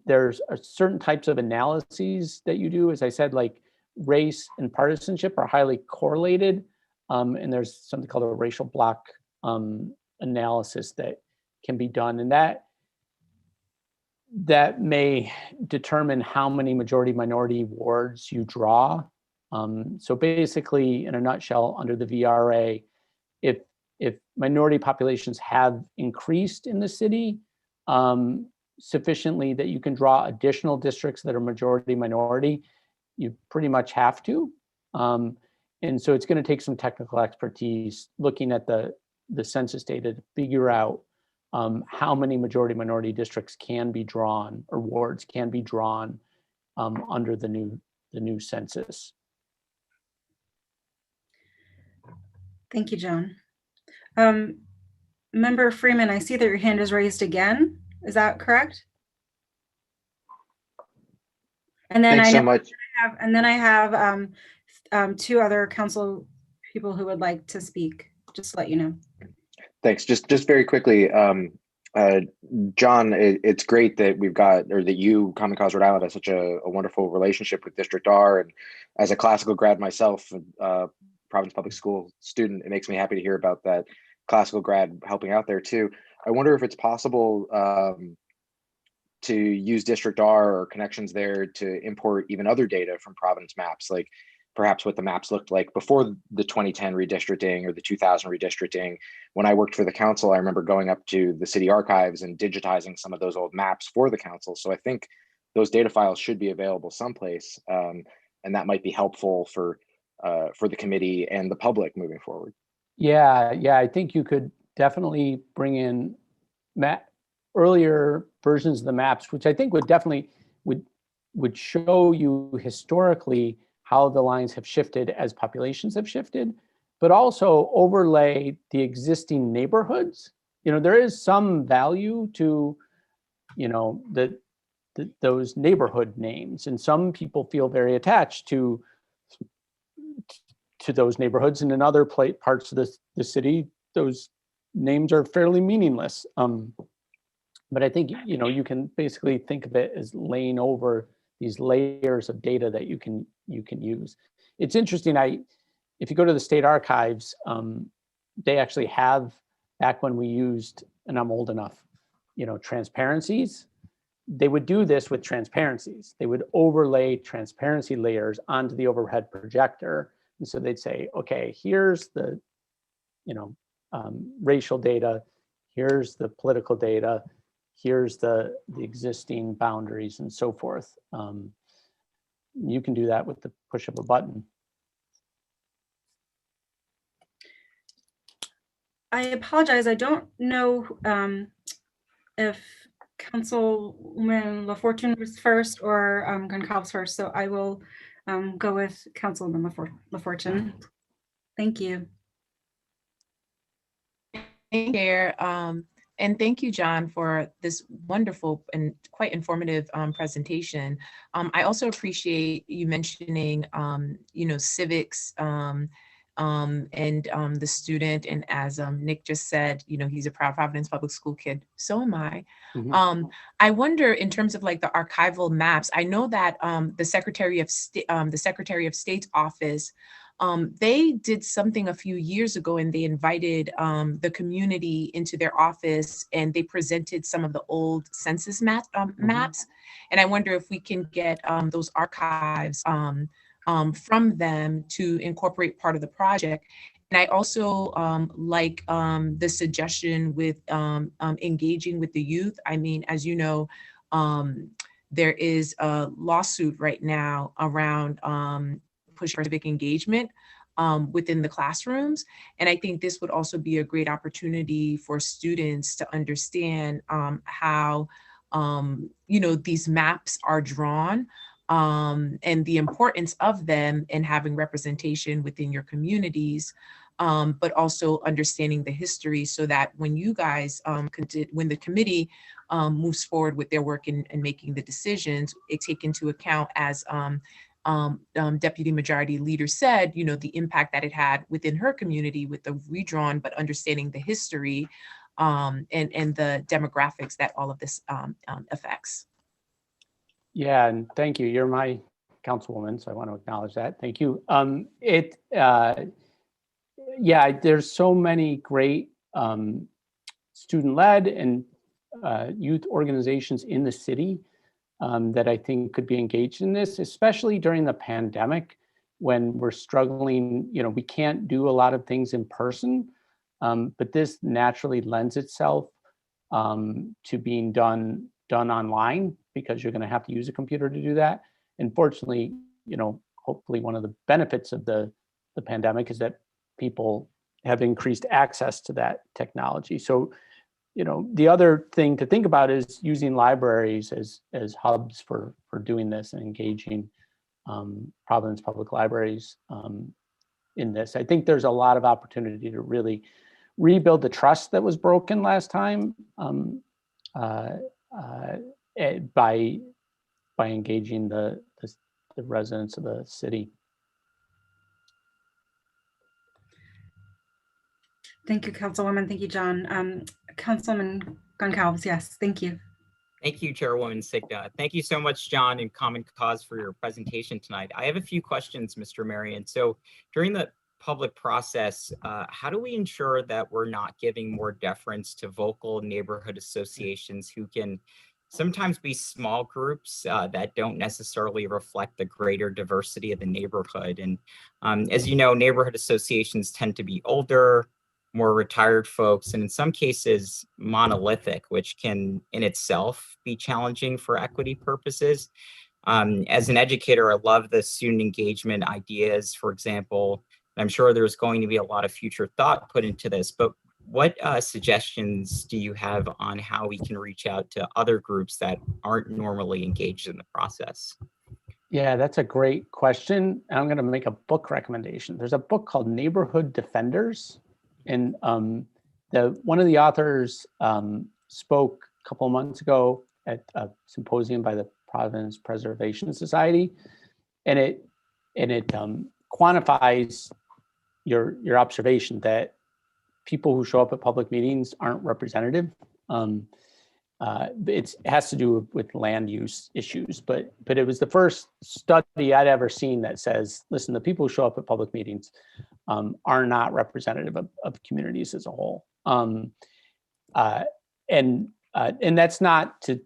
there's certain types of analyses that you do. As I said, like race and partisanship are highly correlated. And there's something called a racial block analysis that can be done. And that may determine how many majority minority wards you draw. So basically, in a nutshell, under the VRA, if minority populations have increased in the city sufficiently that you can draw additional districts that are majority minority, you pretty much have to. And so it's going to take some technical expertise looking at the census data to figure out how many majority minority districts can be drawn, or wards can be drawn under the new census. Thank you, John. Member Freeman, I see that your hand is raised again. Is that correct? And then Thanks so much. I have two other council people who would like to speak, just to let you know. Thanks. Just very quickly, John, it's great that we've got, or that you, Common Cause Rhode Island, has such a wonderful relationship with District R. And as a classical grad myself, Providence Public School student, it makes me happy to hear about that classical grad helping out there too. I wonder if it's possible to use District R or connections there to import even other data from Providence maps, like perhaps what the maps looked like before the 2010 redistricting or the 2000 redistricting. When I worked for the council, I remember going up to the city archives and digitizing some of those old maps for the council. So I think those data files should be available someplace, and that might be helpful for for the committee and the public moving forward? Yeah, I think you could definitely bring in earlier versions of the maps, which I think would definitely would show you historically how the lines have shifted as populations have shifted, but also overlay the existing neighborhoods. There is some value to, those neighborhood names, and some people feel very attached to those neighborhoods, and in other parts of the city, those names are fairly meaningless. But I think, you can basically think of it as laying over these layers of data that you can use. It's interesting. If you go to the state archives, they actually have, back when we used, and I'm old enough, transparencies, they would do this with transparencies. They would overlay transparency layers onto the overhead projector. And so they'd say, okay, here's the, racial data, here's the political data, here's the existing boundaries and so forth. You can do that with the push of a button. I apologize. I don't know if Councilwoman LaFortune was first or Goncalves first, so I will go with Councilwoman LaFortune. Thank you. Thank you, Chair. And thank you, John, for this wonderful and quite informative presentation. I also appreciate you mentioning, civics and the student. And as Nick just said, he's a proud Providence public school kid. So am I. Mm-hmm. I wonder, in terms of like the archival maps, I know that the Secretary of State's office, they did something a few years ago, and they invited the community into their office, and they presented some of the old census maps. And I wonder if we can get those archives from them to incorporate part of the project. And I also like the suggestion with engaging with the youth. I mean, as you know, there is a lawsuit right now around push for civic engagement within the classrooms. And I think this would also be a great opportunity for students to understand how, these maps are drawn and the importance of them in having representation within your communities, but also understanding the history, so that when you guys, when the committee moves forward with their work and making the decisions, it take into account, as Deputy Majority Leader said, the impact that it had within her community with the redrawn, but understanding the history and the demographics that all of this affects. Yeah, and thank you. You're my councilwoman, so I want to acknowledge that. Thank you. There's so many great student-led and youth organizations in the city that I think could be engaged in this, especially during the pandemic, when we're struggling. We can't do a lot of things in person, but this naturally lends itself to being done online, because you're going to have to use a computer to do that. And fortunately, hopefully one of the benefits of the pandemic is that people have increased access to that technology. So, the other thing to think about is using libraries as hubs for doing this and engaging Providence Public Libraries in this. I think there's a lot of opportunity to really rebuild the trust that was broken last time by engaging the residents of the city. Thank you, Councilwoman. Thank you, John. Councilman Goncalves, yes, thank you. Thank you, Chairwoman Signa. Thank you so much, John and Common Cause, for your presentation tonight. I have a few questions, Mr. Marion. So during the public process, how do we ensure that we're not giving more deference to vocal neighborhood associations who can sometimes be small groups that don't necessarily reflect the greater diversity of the neighborhood? And as you know, neighborhood associations tend to be older, more retired folks, and in some cases monolithic, which can in itself be challenging for equity purposes. As an educator, I love the student engagement ideas, for example. I'm sure there's going to be a lot of future thought put into this, but what suggestions do you have on how we can reach out to other groups that aren't normally engaged in the process? Yeah, that's a great question. I'm going to make a book recommendation. There's a book called Neighborhood Defenders, and one of the authors spoke a couple of months ago at a symposium by the Providence Preservation Society, and it quantifies your observation that people who show up at public meetings aren't representative. It has to do with land use issues, but it was the first study I'd ever seen that says, listen, the people who show up at public meetings are not representative of communities as a whole. And that's not to,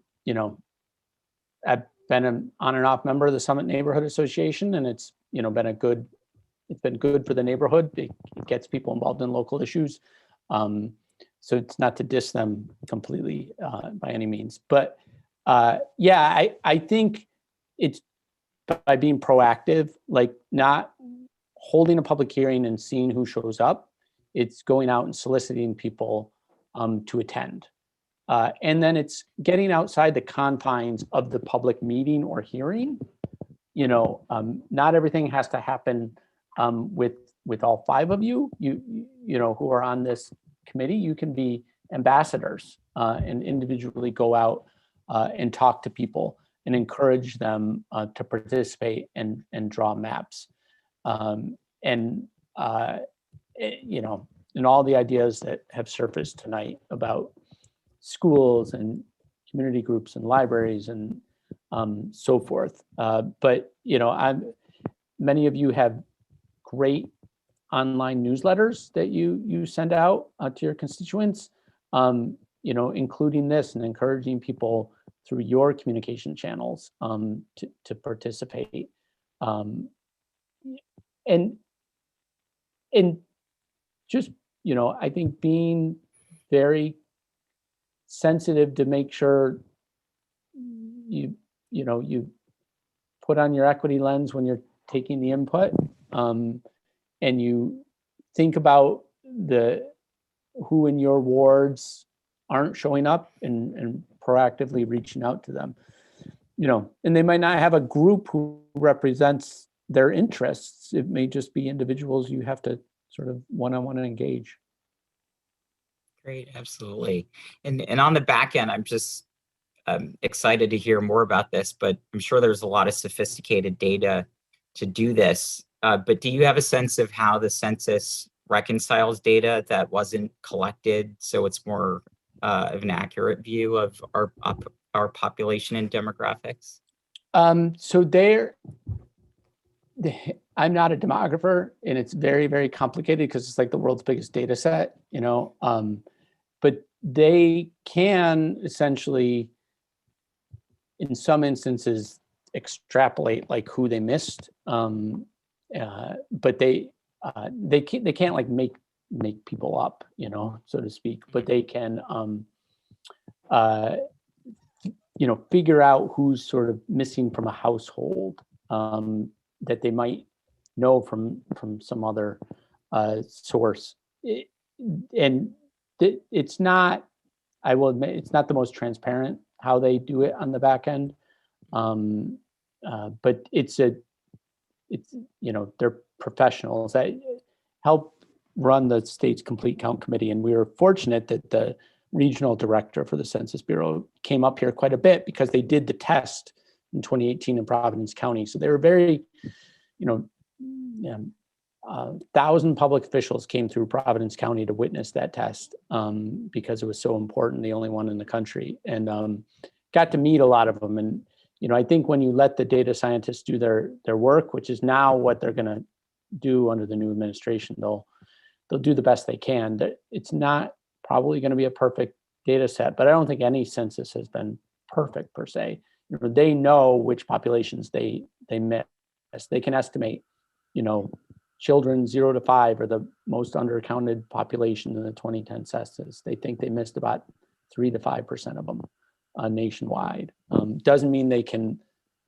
I've been an on and off member of the Summit Neighborhood Association, and it's been good for the neighborhood. It gets people involved in local issues. So it's not to diss them completely by any means, but yeah, I think it's by being proactive, like not holding a public hearing and seeing who shows up. It's going out and soliciting people to attend. And then it's getting outside the confines of the public meeting or hearing. Not everything has to happen with all five of you, who are on this committee. You can be ambassadors and individually go out and talk to people and encourage them to participate and draw maps. And all the ideas that have surfaced tonight about schools and community groups and libraries and so forth. But many of you have great online newsletters that you send out to your constituents, including this, and encouraging people through your communication channels to participate. And just, I think being very sensitive to make sure you put on your equity lens when you're taking the input, and you think about who in your wards aren't showing up and proactively reaching out to them. And they might not have a group who represents their interests. It may just be individuals you have to sort of one-on-one engage. Great, absolutely. And on the back end, I'm just excited to hear more about this, but I'm sure there's a lot of sophisticated data to do this. But do you have a sense of how the census reconciles data that wasn't collected, so it's more of an accurate view of our population and demographics? So I'm not a demographer, and it's very, very complicated because it's like the world's biggest data set, but they can essentially, in some instances, extrapolate like who they missed, but they can't like make people up, so to speak, but they can figure out who's sort of missing from a household that they might know from some other source. It's not, I will admit, it's not the most transparent how they do it on the back end, but they're professionals that help run the state's complete count committee, and we were fortunate that the regional director for the Census Bureau came up here quite a bit because they did the test in 2018 in Providence County. So they were very, 1,000 public officials came through Providence County to witness that test because it was so important, the only one in the country, and got to meet a lot of them. And, I think when you let the data scientists do their work, which is now what they're going to do under the new administration, they'll do the best they can. It's not probably going to be a perfect data set, but I don't think any census has been perfect per se. They know which populations they miss. They can estimate, children 0 to 5 are the most undercounted population in the 2010 census. They think they missed about 3 to 5% of them nationwide. Doesn't mean they can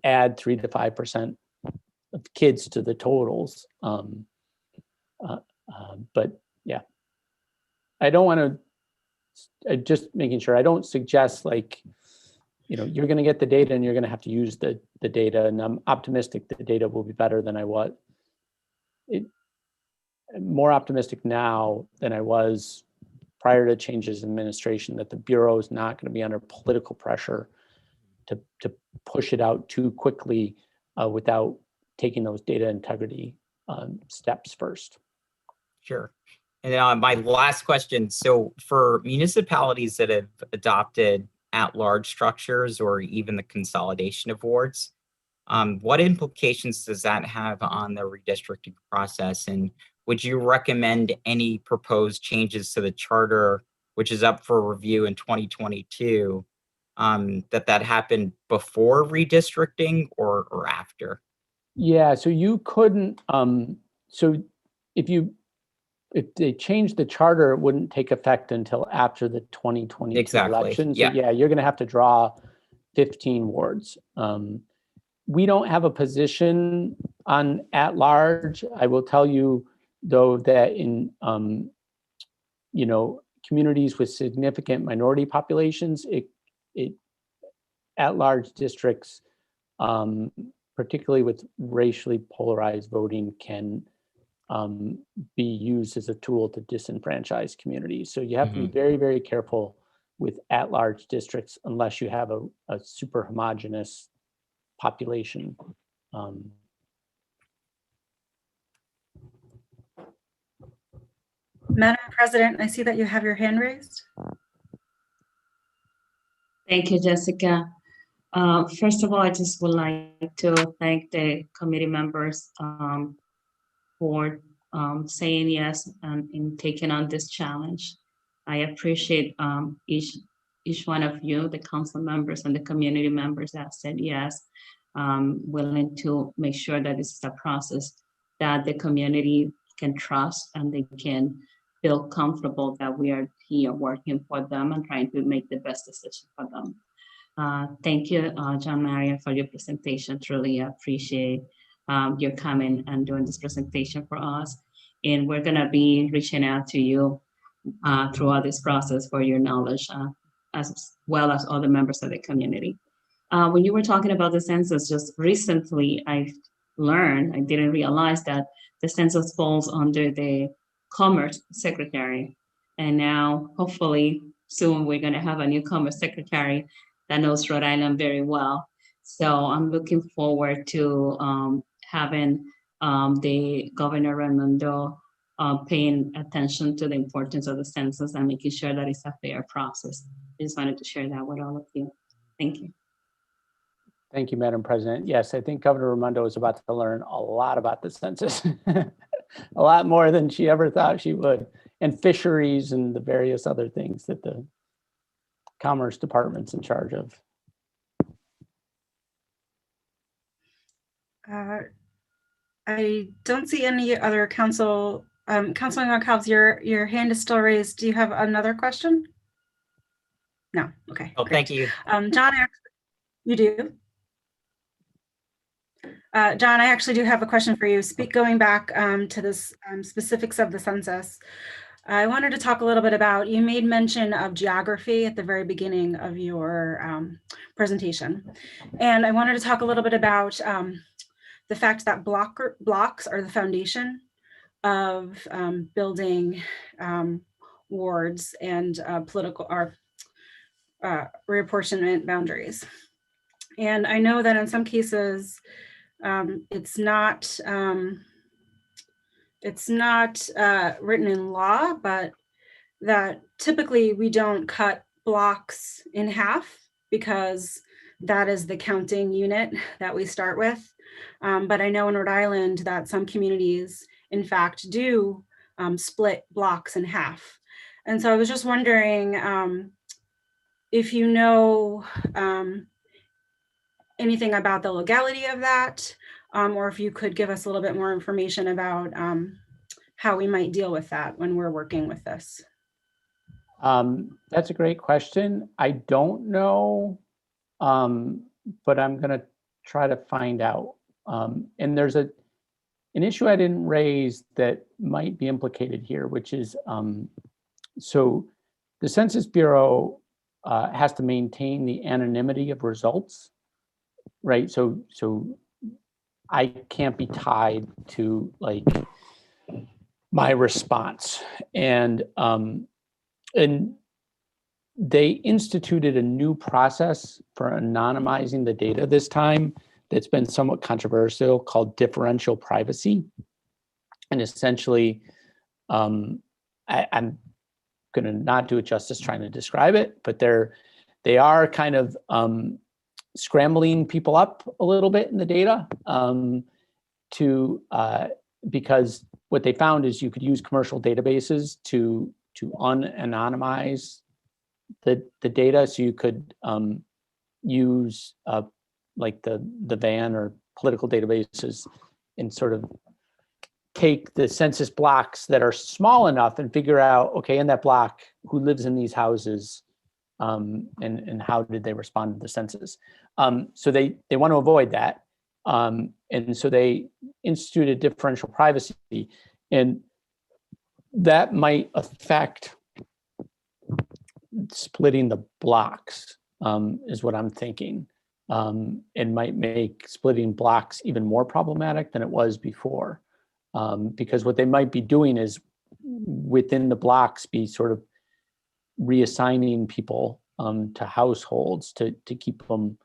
add 3 to 5% of kids to the totals. But yeah, I don't want to, just making sure, I don't suggest like, you're going to get the data and you're going to have to use the data. And I'm optimistic the data will be better than I was. More optimistic now than I was prior to changes in administration, that the Bureau is not going to be under political pressure to push it out too quickly without taking those data integrity steps first. Sure. And my last question. So for municipalities that have adopted at-large structures or even the consolidation of wards, what implications does that have on the redistricting process? And would you recommend any proposed changes to the charter, which is up for review in 2022, that happened before redistricting or after? Yeah, so you couldn't, so if they changed the charter, it wouldn't take effect until after the 2022 elections. Yeah. So yeah, you're going to have to draw 15 wards. We don't have a position on at large. I will tell you though that in communities with significant minority populations, it at large districts, particularly with racially polarized voting, can be used as a tool to disenfranchise communities. So you have to be very, very careful with at-large districts unless you have a super homogeneous population. Madam President, I see that you have your hand raised. Thank you, Jessica. First of all, I just would like to thank the committee members for saying yes and in taking on this challenge. I appreciate each one of you, the council members and the community members that said yes, willing to make sure that this is a process that the community can trust and they can feel comfortable that we are here working for them and trying to make the best decision for them. Thank you, John Maria, for your presentation. Truly appreciate your coming and doing this presentation for us. And we're gonna be reaching out to you throughout this process for your knowledge, as well as other members of the community. When you were talking about the census, just recently I learned, I didn't realize that the census falls under the Commerce Secretary. And now, hopefully, soon we're gonna have a new Commerce Secretary that knows Rhode Island very well. So I'm looking forward to having the Governor Raimondo paying attention to the importance of the census and making sure that it's a fair process. I just wanted to share that with all of you. Thank you. Thank you, Madam President. Yes, I think Governor Raimondo is about to learn a lot about the census, a lot more than she ever thought she would, and fisheries and the various other things that the Commerce Department's in charge of. I don't see any other council. Councilman Goncalves, your hand is still raised. Do you have another question? No. Okay. Oh, great. thank you. John, you do? John, I actually do have a question for you. Going back to this specifics of the census, I wanted to talk a little bit about, you made mention of geography at the very beginning of your presentation. And I wanted to talk a little bit about the fact that blocks are the foundation of building wards and political or reapportionment boundaries. And I know that in some cases, it's not written in law, but that typically we don't cut blocks in half because that is the counting unit that we start with. But I know in Rhode Island that some communities, in fact, do split blocks in half. And so I was just wondering if you know anything about the legality of that, or if you could give us a little bit more information about how we might deal with that when we're working with this. That's a great question. I don't know, but I'm going to try to find out. And there's an issue I didn't raise that might be implicated here, which is, so the Census Bureau has to maintain the anonymity of results, right? So I can't be tied to like my response. And they instituted a new process for anonymizing the data this time that's been somewhat controversial, called differential privacy. And essentially, I'm going to not do it justice trying to describe it, but they are kind of scrambling people up a little bit in the data because what they found is you could use commercial databases to unanonymize the data. So you could use like the VAN or political databases and sort of take the census blocks that are small enough and figure out, okay, in that block, who lives in these houses and how did they respond to the census. So they want to avoid that. And so they instituted differential privacy, and that might affect splitting the blocks, is what I'm thinking. And might make splitting blocks even more problematic than it was before. Because what they might be doing is within the blocks be sort of reassigning people to households to keep them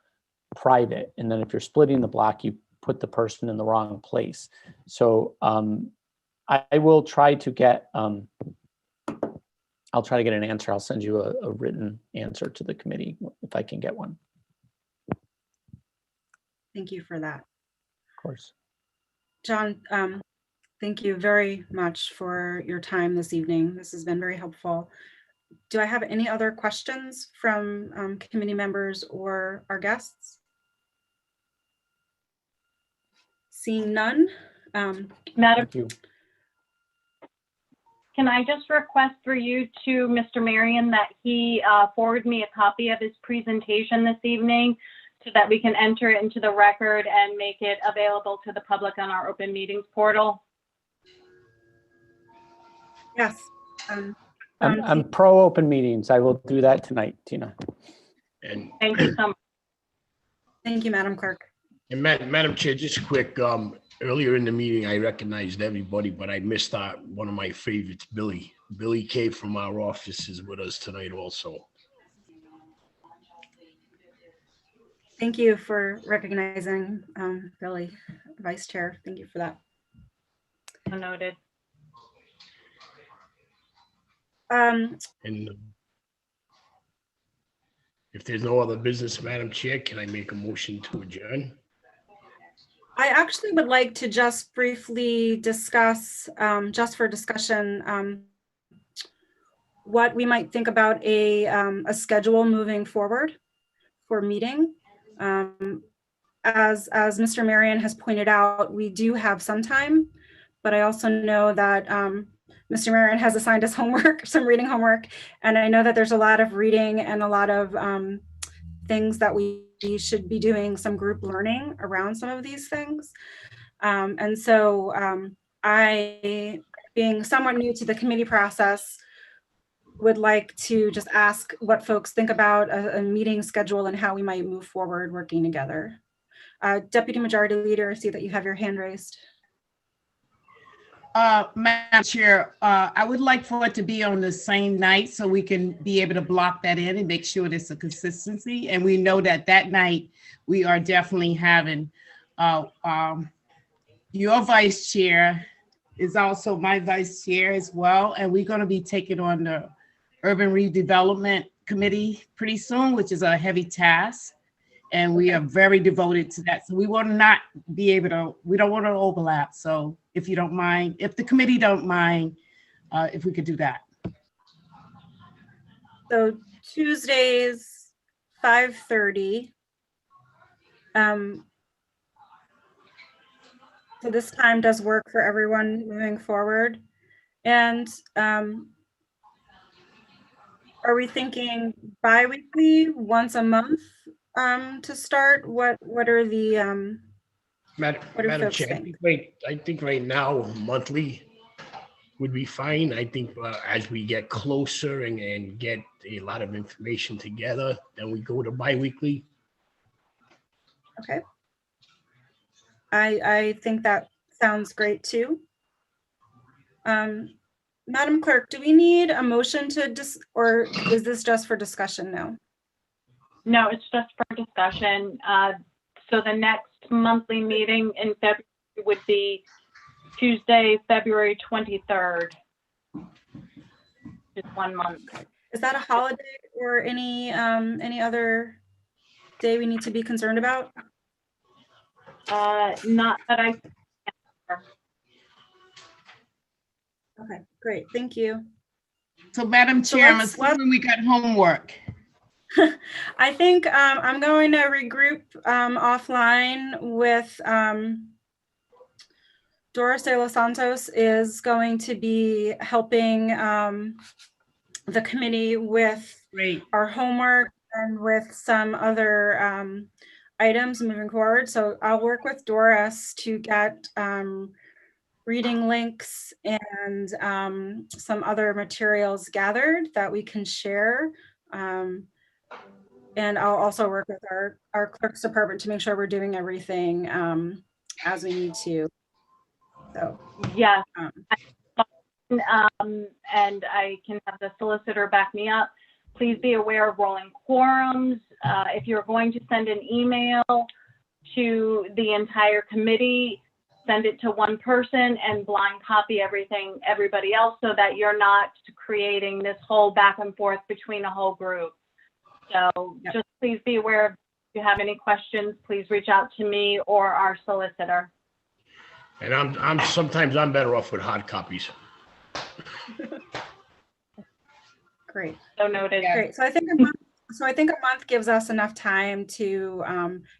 private. And then if you're splitting the block, you put the person in the wrong place. So I will try to get, I'll try to get an answer. I'll send you a written answer to the committee if I can get one. Thank you for that. Of course. John, thank you very much for your time this evening. This has been very helpful. Do I have any other questions from committee members or our guests? Seeing none. Madam, Thank you. can I just request for you to Mr. Marion that he forward me a copy of his presentation this evening so that we can enter it into the record and make it available to the public on our open meetings portal? Yes. I'm pro open meetings. I will do that tonight, Tina. And Thank you so much. Thank you, Madam Clerk. And Madam Chair, just quick, earlier in the meeting, I recognized everybody, but I missed out one of my favorites, Billy. Billy K from our office is with us tonight also. Thank you for recognizing Billy, Vice Chair. Thank you for that. Noted. And if there's no other business, Madam Chair, can I make a motion to adjourn? I actually would like to just briefly discuss, just for discussion, what we might think about a schedule moving forward for meeting. As Mr. Marion has pointed out, we do have some time, but I also know that Mr. Marion has assigned us homework, some reading homework, and I know that there's a lot of reading and a lot of things that we should be doing some group learning around some of these things. And so I, being somewhat new to the committee process, would like to just ask what folks think about a meeting schedule and how we might move forward working together. Deputy Majority Leader, I see that you have your hand raised. Madam Chair, I would like for it to be on the same night so we can be able to block that in and make sure there's a consistency. And we know that that night we are definitely having your vice chair is also my vice chair as well. And we're going to be taking on the Urban Redevelopment Committee pretty soon, which is a heavy task. And we are very devoted to that. So we will not be able to, we don't want to overlap. So if you don't mind, if the committee don't mind, if we could do that. So Tuesdays, 5:30. So this time does work for everyone moving forward. And are we thinking bi-weekly, once a month to start? What are the, Madam What do folks Chair, think? I think right now, monthly would be fine. I think as we get closer and get a lot of information together, then we go to bi-weekly. okay. I think that sounds great too. Madam Clerk, do we need a motion to or is this just for discussion now? No, it's just for discussion. So the next monthly meeting in February would be Tuesday, February 23rd. Just 1 month. Is that a holiday or any other day we need to be concerned about? Not that I. Okay, great, thank you. So Madam So Chair, I'm let's- assuming we got homework. I think I'm going to regroup offline with Doris de los Santos is going to be helping the committee with Great. our homework and with some other items moving forward. So I'll work with Doris to get reading links and some other materials gathered that we can share. And I'll also work with our clerk's department to make sure we're doing everything as we need to. So, Yes. And I can have the solicitor back me up. Please be aware of rolling quorums. If you're going to send an email to the entire committee, send it to one person and blind copy everybody else so that you're not creating this whole back and forth between a whole group. So just please be aware of, if you have any questions, please reach out to me or our solicitor. And I'm sometimes I'm better off with hard copies. great. So noted. Great. So I think a month gives us enough time to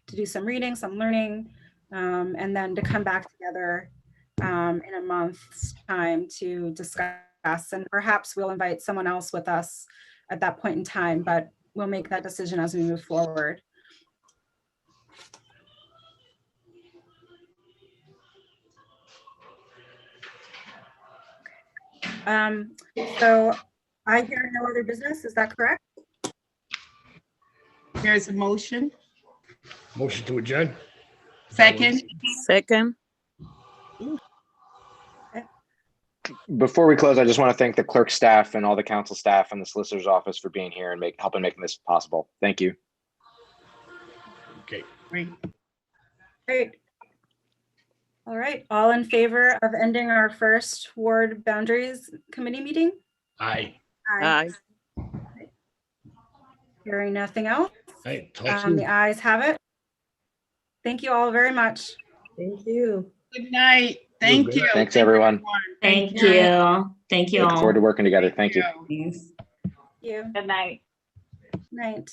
do some reading, some learning, and then to come back together in a month's time to discuss. And perhaps we'll invite someone else with us at that point in time, but we'll make that decision as we move forward. So I hear no other business. Is that correct? There's a motion. Motion to adjourn. Second. Second. Before we close, I just want to thank the clerk staff and all the council staff and the solicitor's office for being here and helping making this possible. Thank you. Okay. Great. Great. All right. All in favor of ending our first ward boundaries committee meeting? Aye. Aye. Hearing nothing else, Hey, talk soon. the ayes have it. Thank you all very much. Thank you. Good night. Thank you. Thanks, everyone. Thank you. Thank you Look all. forward to working together. Thank you. Thanks. Thank you. Good night. Night.